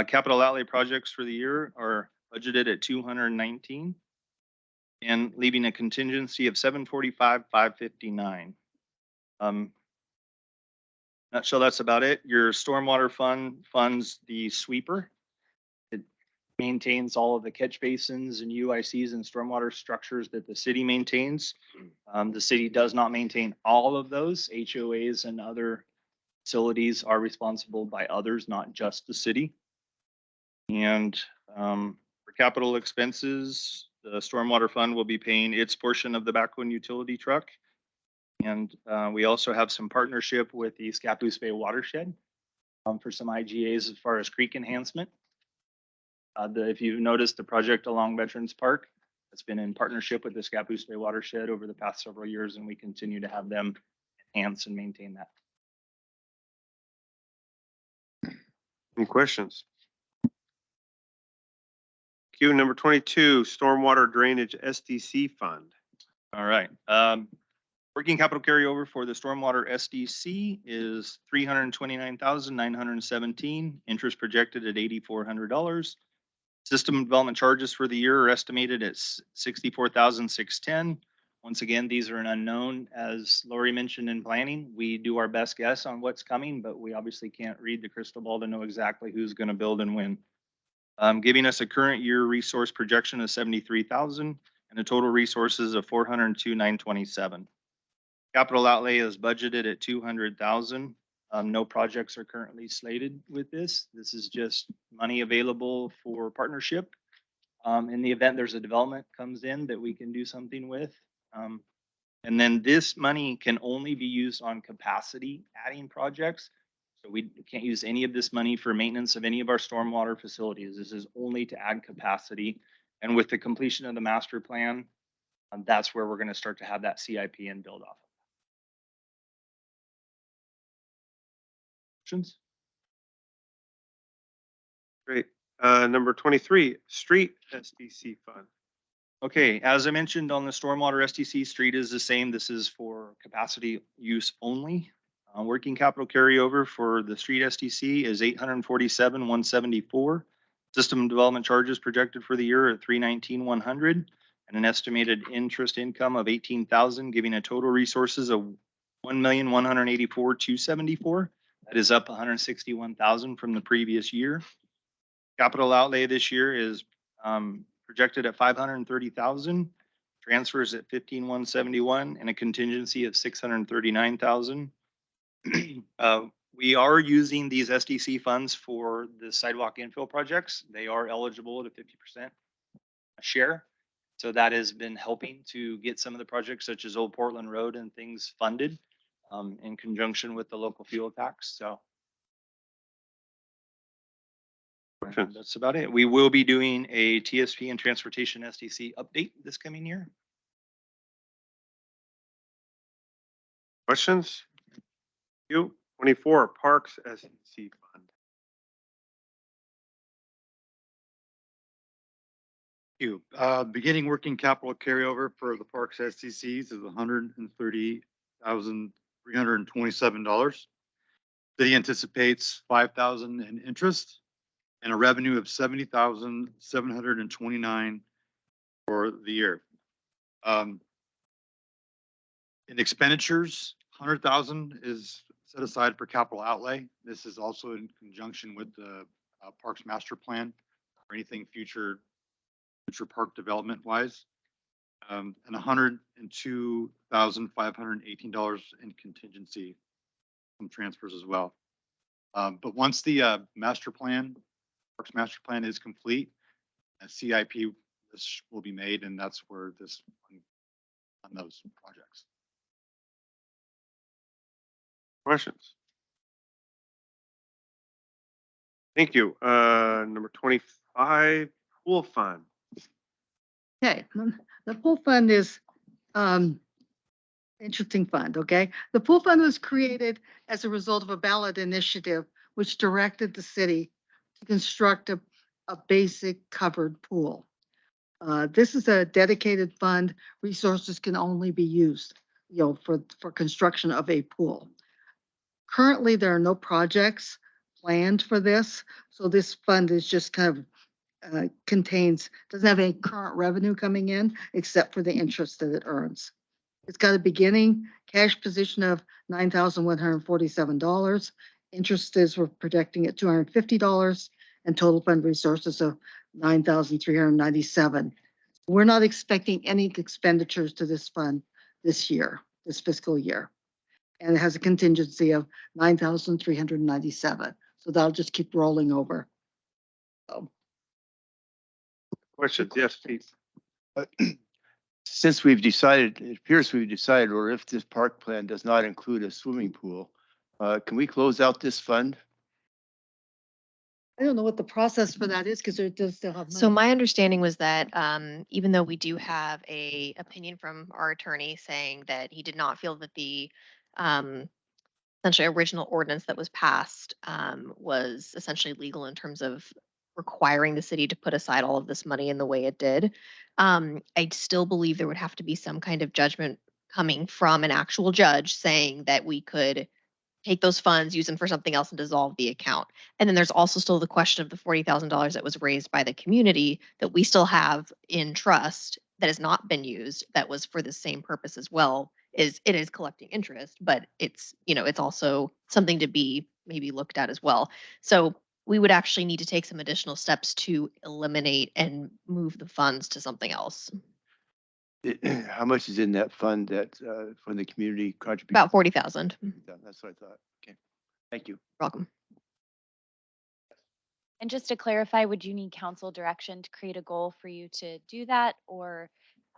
Capital outlay projects for the year are budgeted at 219 and leaving a contingency of 745,559. Nutshell, that's about it. Your stormwater fund funds the sweeper. It maintains all of the catch basins and UICs and stormwater structures that the city maintains. The city does not maintain all of those. HOAs and other facilities are responsible by others, not just the city. And for capital expenses, the stormwater fund will be paying its portion of the backhoe and utility truck. And we also have some partnership with the Scappoose Bay watershed for some IGAs as far as creek enhancement. If you've noticed, the project along Veterans Park has been in partnership with the Scappoose Bay watershed over the past several years, and we continue to have them enhance and maintain that. Any questions? Q number 22, stormwater drainage SDC fund. All right. Working capital carryover for the stormwater SDC is 329,917. Interest projected at $8,400. System development charges for the year are estimated at 64,610. Once again, these are an unknown. As Lori mentioned in planning, we do our best guess on what's coming, but we obviously can't read the crystal ball to know exactly who's going to build and when. Giving us a current year resource projection of 73,000 and a total resources of 402,927. Capital outlay is budgeted at 200,000. No projects are currently slated with this. This is just money available for partnership. In the event there's a development comes in that we can do something with. And then this money can only be used on capacity adding projects. So we can't use any of this money for maintenance of any of our stormwater facilities. This is only to add capacity. And with the completion of the master plan, that's where we're going to start to have that CIP and build off. Questions? Great. Number 23, street SDC fund. Okay, as I mentioned on the stormwater STC, street is the same. This is for capacity use only. Working capital carryover for the street STC is 847,174. System development charges projected for the year are 319,100, and an estimated interest income of 18,000, giving a total resources of 1,184,274. That is up 161,000 from the previous year. Capital outlay this year is projected at 530,000, transfers at 15,171, and a contingency of 639,000. We are using these SDC funds for the sidewalk infill projects. They are eligible at a 50% share. So that has been helping to get some of the projects such as Old Portland Road and things funded in conjunction with the local fuel tax. So that's about it. We will be doing a TSP and transportation SDC update this coming year. Questions? You, 24, parks SDC fund. You, beginning working capital carryover for the parks SDCs is $130,327. City anticipates 5,000 in interest and a revenue of 70,729 for the year. In expenditures, 100,000 is set aside for capital outlay. This is also in conjunction with the Parks Master Plan or anything future park development wise. And $102,518 in contingency from transfers as well. But once the Parks Master Plan is complete, a CIP this will be made, and that's where this on those projects. Questions? Thank you. Number 25, pool fund. Okay, the pool fund is interesting fund, okay? The pool fund was created as a result of a ballot initiative which directed the city to construct a basic covered pool. This is a dedicated fund. Resources can only be used, for construction of a pool. Currently, there are no projects planned for this, so this fund is just kind of doesn't have any current revenue coming in except for the interest that it earns. It's got a beginning cash position of $9,147. Interest is we're projecting at $250 and total fund resources of $9,397. We're not expecting any expenditures to this fund this fiscal year. And it has a contingency of $9,397. So that'll just keep rolling over. Questions? Yes, Pete. Since we've decided, it appears we've decided, or if this park plan does not include a swimming pool, can we close out this fund? I don't know what the process for that is because it does still have money. So my understanding was that even though we do have a opinion from our attorney saying that he did not feel that the essentially original ordinance that was passed was essentially legal in terms of requiring the city to put aside all of this money in the way it did. I still believe there would have to be some kind of judgment coming from an actual judge saying that we could take those funds, use them for something else and dissolve the account. And then there's also still the question of the $40,000 that was raised by the community that we still have in trust that has not been used, that was for the same purpose as well. It is collecting interest, but it's also something to be maybe looked at as well. So we would actually need to take some additional steps to eliminate and move the funds to something else. How much is in that fund that from the community contribution? About 40,000. That's what I thought. Okay, thank you. Welcome. And just to clarify, would you need council direction to create a goal for you to do that? Or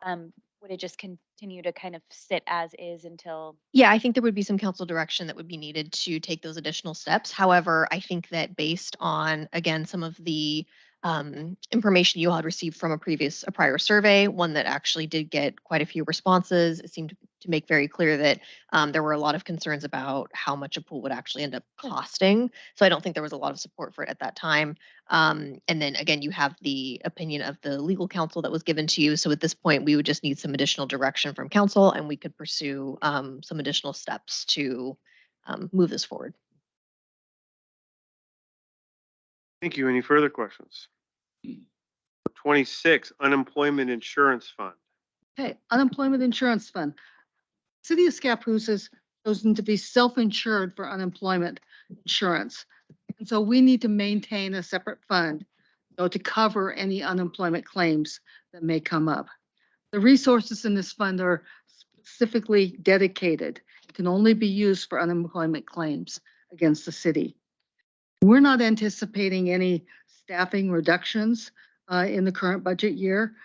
would it just continue to kind of sit as is until? Yeah, I think there would be some council direction that would be needed to take those additional steps. However, I think that based on, again, some of the information you all had received from a prior survey, one that actually did get quite a few responses, it seemed to make very clear that there were a lot of concerns about how much a pool would actually end up costing. So I don't think there was a lot of support for it at that time. And then again, you have the opinion of the legal counsel that was given to you. So at this point, we would just need some additional direction from council, and we could pursue some additional steps to move this forward. Thank you. Any further questions? 26, unemployment insurance fund. Okay, unemployment insurance fund. City of Scappoose has chosen to be self-insured for unemployment insurance. And so we need to maintain a separate fund to cover any unemployment claims that may come up. The resources in this fund are specifically dedicated. It can only be used for unemployment claims against the city. We're not anticipating any staffing reductions in the current budget year.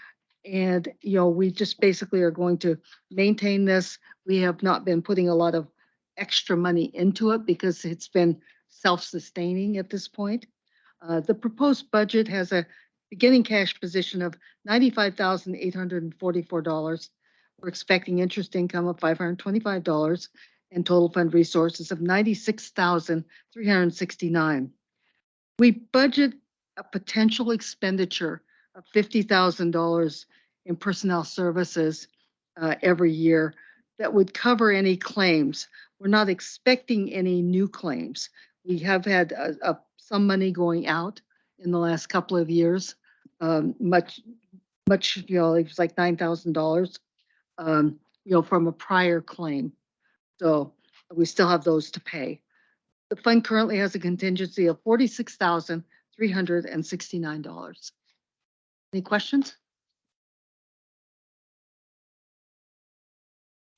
And, we just basically are going to maintain this. We have not been putting a lot of extra money into it because it's been self-sustaining at this point. The proposed budget has a beginning cash position of $95,844. We're expecting interest income of $525 and total fund resources of $96,369. We budget a potential expenditure of $50,000 in personnel services every year that would cover any claims. We're not expecting any new claims. We have had some money going out in the last couple of years, much, it was like $9,000, from a prior claim. So we still have those to pay. The fund currently has a contingency of $46,369. Any questions?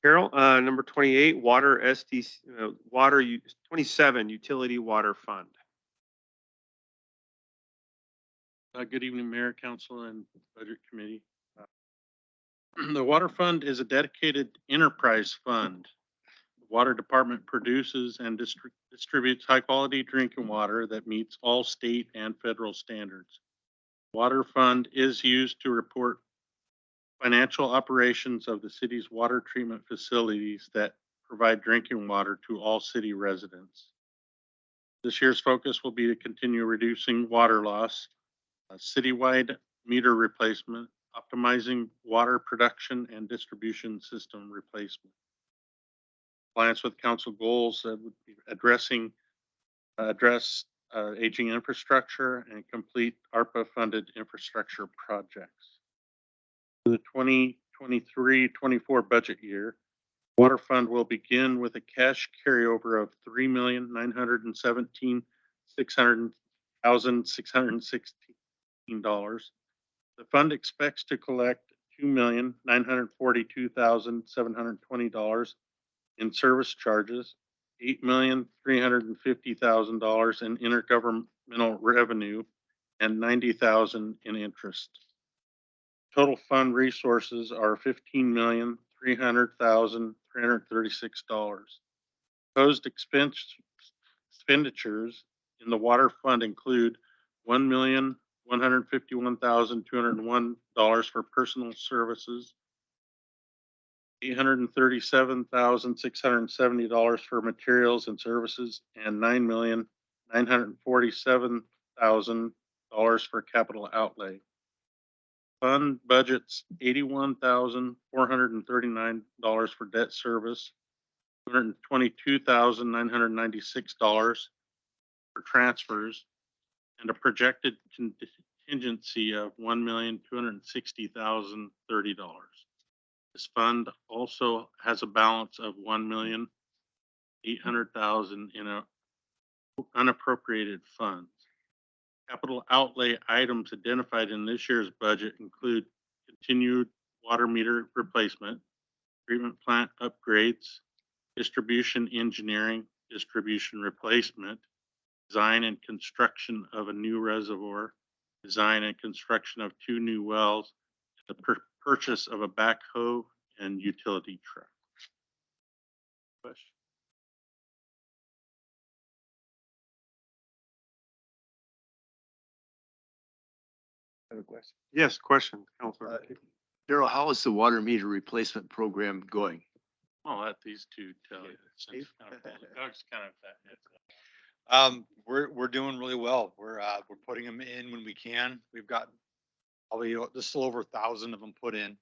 Carol, number 28, water SDC, 27, utility water fund. Good evening, Mayor, Council, and Budget Committee. The Water Fund is a dedicated enterprise fund. The Water Department produces and distributes high-quality drinking water that meets all state and federal standards. Water Fund is used to report financial operations of the city's water treatment facilities that provide drinking water to all city residents. This year's focus will be to continue reducing water loss, citywide meter replacement, optimizing water production and distribution system replacement. Compliance with council goals that would be address aging infrastructure and complete ARPA-funded infrastructure projects. For the 2023-24 budget year, Water Fund will begin with a cash carryover of $3,917,616. The fund expects to collect $2,942,720 in service charges, $8,350,000 in intergovernmental revenue, and $90,000 in interest. Total fund resources are $15,300,336. Proposed expenditures in the water fund include $1,151,201 for personal services, $837,670 for materials and services, and $9,947,000 for capital outlay. Fund budgets $81,439 for debt service, $222,996 for transfers, and a projected contingency of $1,260,030. This fund also has a balance of $1,800,000 in unappropriated funds. Capital outlay items identified in this year's budget include continued water meter replacement, treatment plant upgrades, distribution engineering, distribution replacement, design and construction of a new reservoir, design and construction of 2 new wells, the purchase of a backhoe and utility truck. Question? I have a question. Yes, question, Councilor. Daryl, how is the water meter replacement program going? I'll let these two tell you. since Doug's kind of that. We're doing really well. We're putting them in when we can. We've got probably just a little over 1,000 of them put in,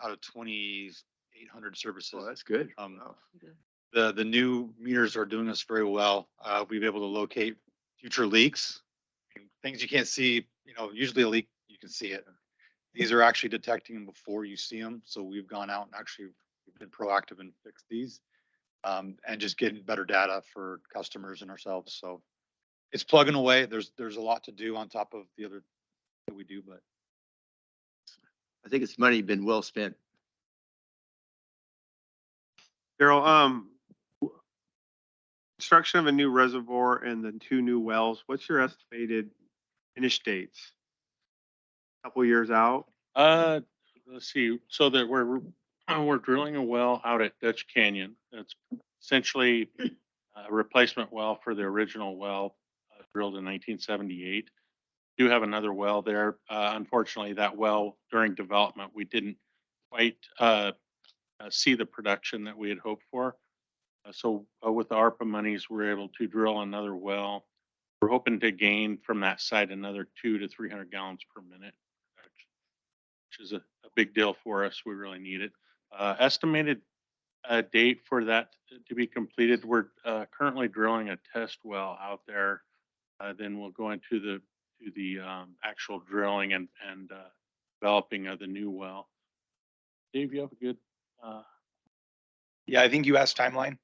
out of 2,800 services. Well, that's good. Wow. The new meters are doing us very well. We've been able to locate future leaks, things you can't see. Usually a leak, you can see it. These are actually detecting them before you see them. So we've gone out and actually we've been proactive and fixed these, and just getting better data for customers and ourselves. So it's plugging away. There's a lot to do on top of the other that we do, but I think it's money been well spent. Daryl, construction of a new reservoir and the 2 new wells, what's your estimated finish dates? Couple years out? Let's see, so that we're drilling a well out at Dutch Canyon. That's essentially a replacement well for the original well drilled in 1978. Do have another well there. Unfortunately, that well during development, we didn't quite see the production that we had hoped for. So with the ARPA monies, we're able to drill another well. We're hoping to gain from that site another 200 to 300 gallons per minute, which is a big deal for us. We really need it. Estimated date for that to be completed. We're currently drilling a test well out there. Then we'll go into the actual drilling and developing of the new well. Dave, you have a good. Yeah, I think you asked timeline.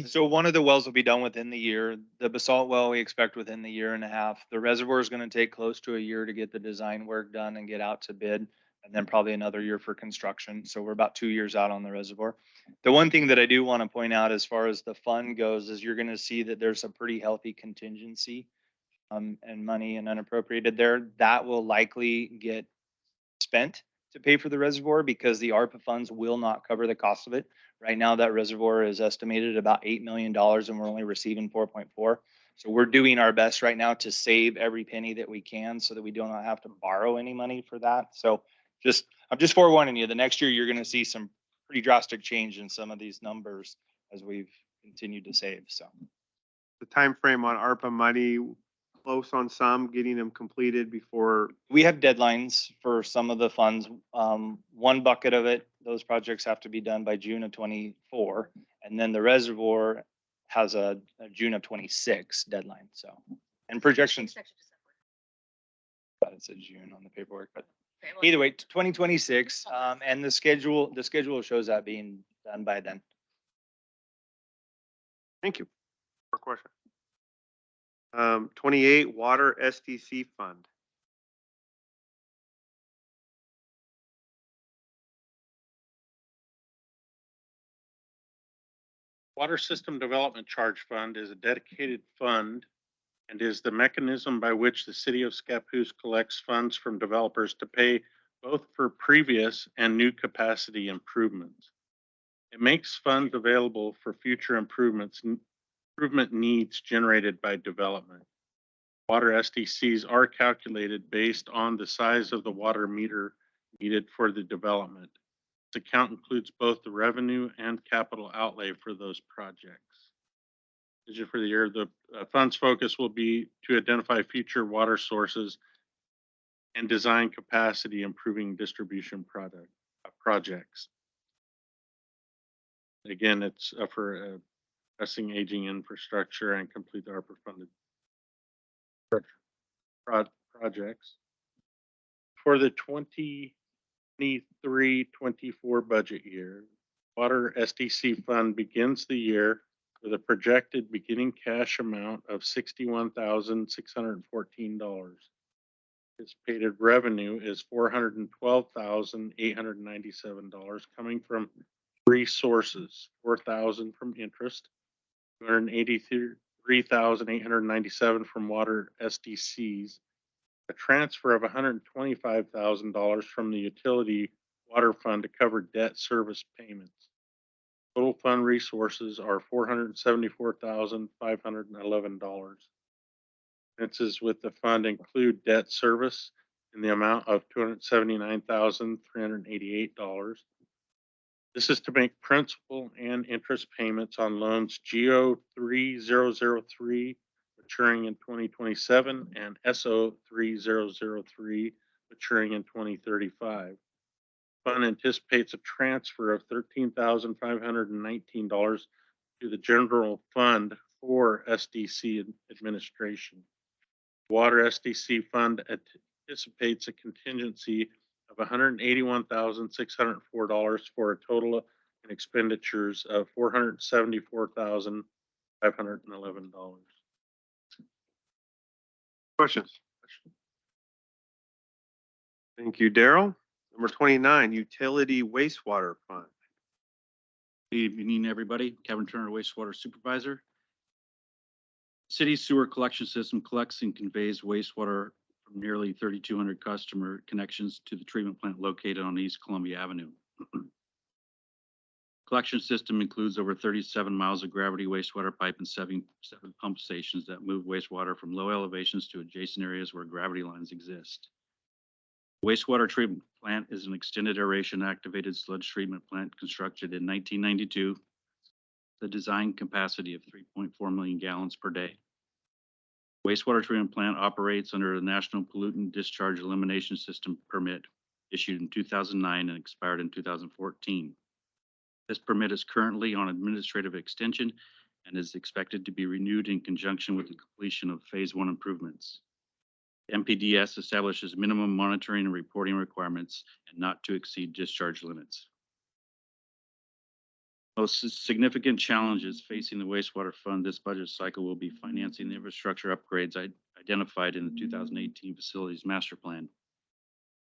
So one of the wells will be done within the year. The basalt well, we expect within the year and a half. The reservoir is going to take close to a year to get the design work done and get out to bid, and then probably another year for construction. So we're about 2 years out on the reservoir. The one thing that I do want to point out as far as the fund goes is you're going to see that there's a pretty healthy contingency and money and unappropriated there. That will likely get spent to pay for the reservoir because the ARPA funds will not cover the cost of it. Right now, that reservoir is estimated at about $8 million and we're only receiving 4.4. So we're doing our best right now to save every penny that we can so that we do not have to borrow any money for that. So I'm just forewarning you, the next year you're going to see some pretty drastic change in some of these numbers as we've continued to save. So The time frame on ARPA money, close on some, getting them completed before. we have deadlines for some of the funds. One bucket of it, those projects have to be done by June of 24. And then the reservoir has a June of 26 deadline. So, and projections. But it's a June on the paperwork, but either way, 2026, and the schedule shows that being done by then. Thank you. More question. 28, water SDC fund. Water System Development Charge Fund is a dedicated fund and is the mechanism by which the city of Scappoose collects funds from developers to pay both for previous and new capacity improvements. It makes funds available for future improvement needs generated by development. Water SDCs are calculated based on the size of the water meter needed for the development. This account includes both the revenue and capital outlay for those projects. Vision for the year, the fund's focus will be to identify future water sources and design capacity improving distribution projects. Again, it's for addressing aging infrastructure and complete the ARPA funded projects. For the 23-24 budget year, Water SDC fund begins the year with a projected beginning cash amount of $61,614. Anticipated revenue is $412,897 coming from 3 sources: $4,000 from interest, $283,897 from water SDCs, a transfer of $125,000 from the utility water fund to cover debt service payments. Total fund resources are $474,511. Expenses with the fund include debt service in the amount of $279,388. This is to make principal and interest payments on loans GO 3003 maturing in 2027 and SO 3003 maturing in 2035. Fund anticipates a transfer of $13,519 to the general fund for SDC administration. Water SDC fund anticipates a contingency of $181,604 for a total in expenditures of $474,511. Questions? Thank you, Daryl. Number 29, Utility Wastewater Fund. Good evening, everybody. Kevin Turner, wastewater supervisor. City sewer collection system collects and conveys wastewater from nearly 3,200 customer connections to the treatment plant located on East Columbia Avenue. Collection system includes over 37 miles of gravity wastewater pipe and seven pump stations that move wastewater from low elevations to adjacent areas where gravity lines exist. Wastewater treatment plant is an extended aeration activated sludge treatment plant constructed in 1992. The design capacity of 3.4 million gallons per day. Wastewater treatment plant operates under the National Pollutant Discharge Elimination System permit issued in 2009 and expired in 2014. This permit is currently on administrative extension and is expected to be renewed in conjunction with the completion of phase 1 improvements. MPDS establishes minimum monitoring and reporting requirements and not to exceed discharge limits. Most significant challenges facing the wastewater fund this budget cycle will be financing the infrastructure upgrades identified in the 2018 facilities master plan.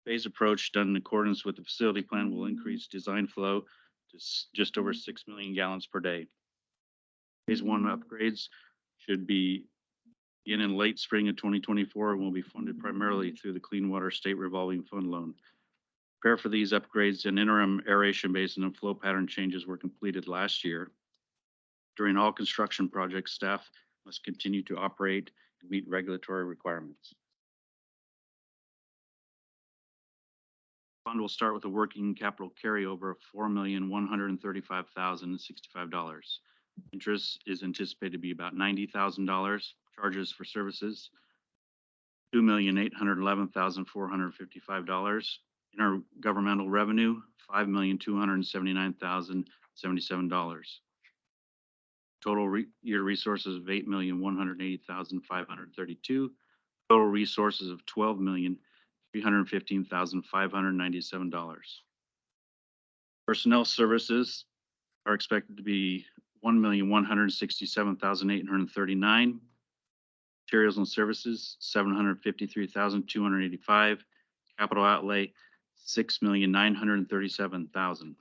Phase approach done in accordance with the facility plan will increase design flow to just over 6 million gallons per day. Phase 1 upgrades should be in late spring of 2024 and will be funded primarily through the Clean Water State Revolving Fund loan. Prepare for these upgrades and interim aeration basin and flow pattern changes were completed last year. During all construction projects, staff must continue to operate and meet regulatory requirements. Fund will start with a working capital carryover of $4,135,065. Interest is anticipated to be about $90,000. Charges for services, $2,811,455. Intergovernmental revenue, $5,279,077. Total year resources of $8,180,532. Total resources of $12,315,597. Personnel services are expected to be $1,167,839. Materials and services, $753,285. Capital outlay, $6,937,000.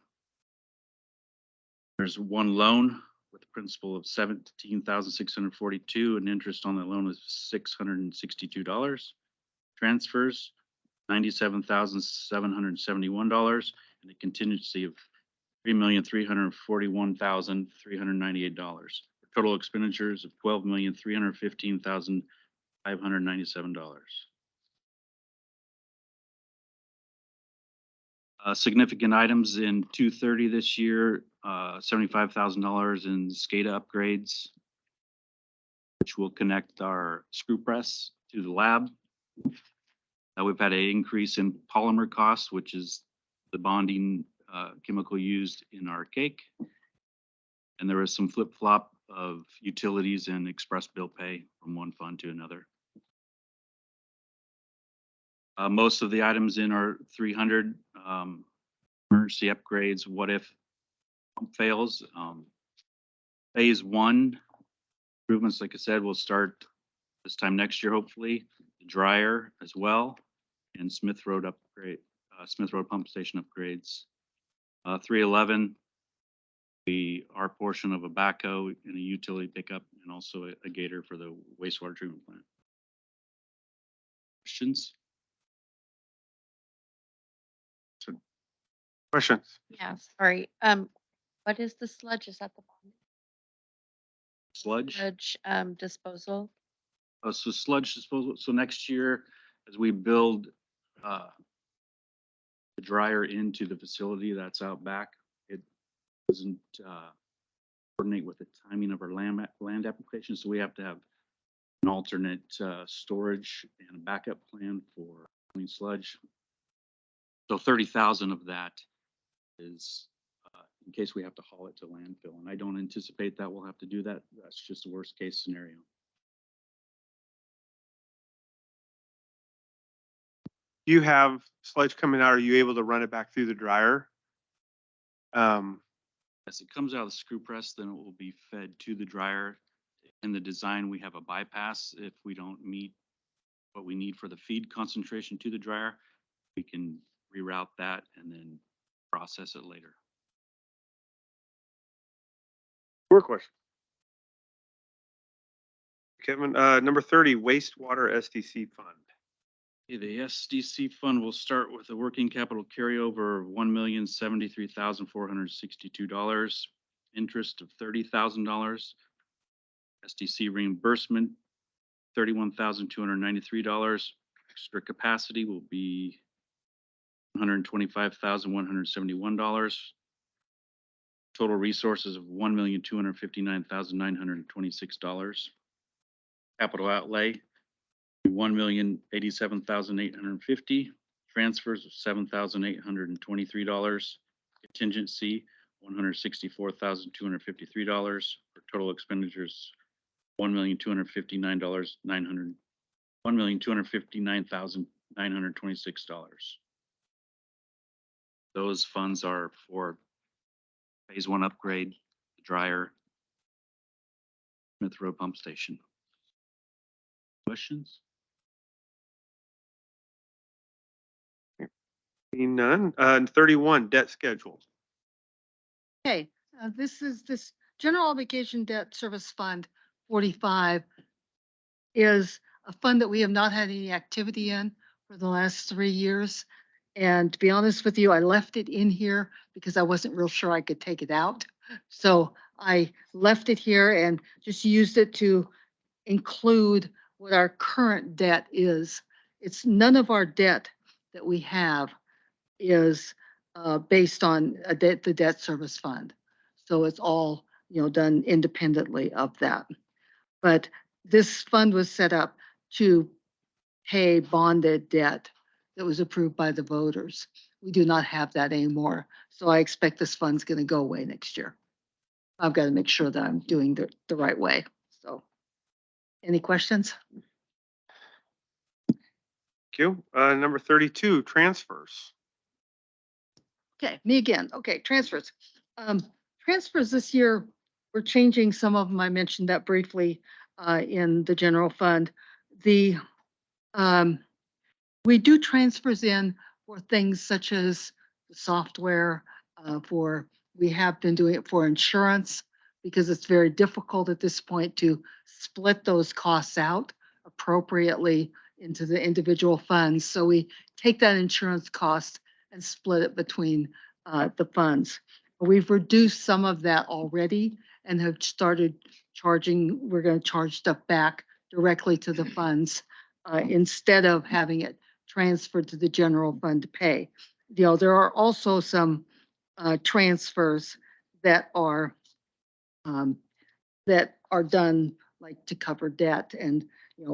There's one loan with a principal of $17,642 and interest on the loan is $662. Transfers, $97,771 and a contingency of $3,341,398. Total expenditures of $12,315,597. Significant items in 230 this year, $75,000 in SCADA upgrades, which will connect our screw press to the lab. We've had an increase in polymer costs, which is the bonding chemical used in our cake. And there was some flip-flop of utilities and express bill pay from one fund to another. Most of the items in our 300 emergency upgrades, what if pump fails? Phase 1 improvements, like I said, will start this time next year, hopefully. The dryer as well, and Smith Road upgrade, Smith Road pump station upgrades. 311. Our portion of a backhoe and a utility pickup and also a gator for the wastewater treatment plant. Questions? Questions? Yeah, sorry. What is the sludge? Is that the Sludge? sludge disposal? So sludge disposal. So next year, as we build the dryer into the facility that's out back, doesn't coordinate with the timing of our land application, so we have to have an alternate storage and a backup plan for clean sludge. So 30,000 of that is in case we have to haul it to landfill, and I don't anticipate that we'll have to do that. That's just the worst case scenario. You have sludge coming out. Are you able to run it back through the dryer? As it comes out of the screw press, then it will be fed to the dryer. In the design, we have a bypass. If we don't meet what we need for the feed concentration to the dryer, we can reroute that and then process it later. More question. Kevin, number 30, wastewater SDC fund. Okay, the SDC fund will start with a working capital carryover of $1,073,462, interest of $30,000, SDC reimbursement $31,293. Extra capacity will be $125,171. Total resources of $1,259,926. Capital outlay $1,087,850. Transfers of $7,823. Contingency $164,253. For total expenditures $1,259,926. Those funds are for phase 1 upgrade, the dryer, Smith Road Pump Station. Questions? Seeing none. 31, debt schedule. Okay, this is this general obligation debt service fund 45 is a fund that we have not had any activity in for the last 3 years. And to be honest with you, I left it in here because I wasn't real sure I could take it out. So I left it here and just used it to include what our current debt is. It's none of our debt that we have is based on the debt service fund. So it's all, done independently of that. But this fund was set up to pay bonded debt that was approved by the voters. We do not have that anymore. So I expect this fund's going to go away next year. I've got to make sure that I'm doing the right way. So any questions? Thank you. Number 32, transfers. Okay, me again. Okay, transfers. Transfers this year, we're changing some of them. I mentioned that briefly in the general fund. We do transfers in for things such as the software, we have been doing it for insurance because it's very difficult at this point to split those costs out appropriately into the individual funds. So we take that insurance cost and split it between the funds. We've reduced some of that already and have started charging, we're going to charge stuff back directly to the funds instead of having it transferred to the general fund to pay. There are also some transfers that are done like to cover debt and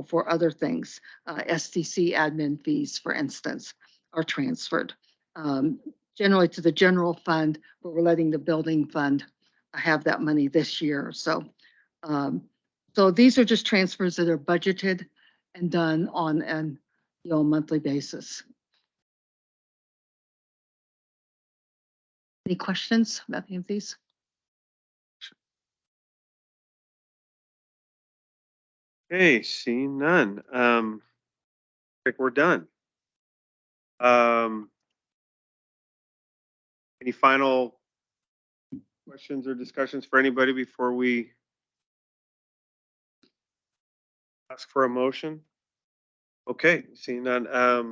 for other things. SDC admin fees, for instance, are transferred generally to the general fund, but we're letting the building fund have that money this year. So these are just transfers that are budgeted and done on an monthly basis. Any questions about any of these? Okay, seeing none. I think we're done. Any final questions or discussions for anybody before we ask for a motion? Okay, seeing none. I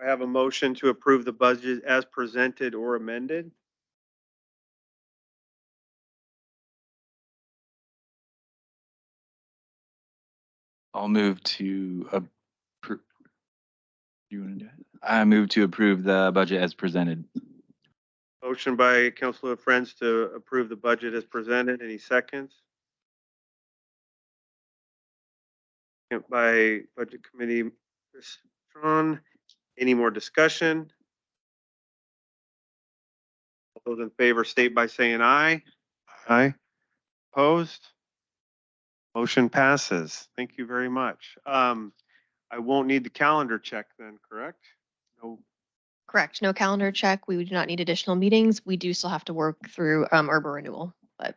have a motion to approve the budget as presented or amended. I'll move to approve. You want to do it? I move to approve the budget as presented. Motion by Councilor Friends to approve the budget as presented. Any seconds? Second by Budget Committee, Chris Strawn. Any more discussion? All those in favor state by saying aye. Aye. Opposed? Motion passes. Thank you very much. I won't need the calendar check then, correct? No. Correct. No calendar check. We do not need additional meetings. We do still have to work through urban renewal, but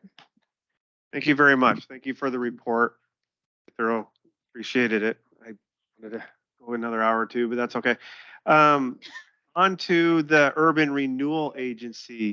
Thank you very much. Thank you for the report. Thorough. Appreciated it. I wanted to go another hour or two, but that's okay. On to the Urban Renewal Agency.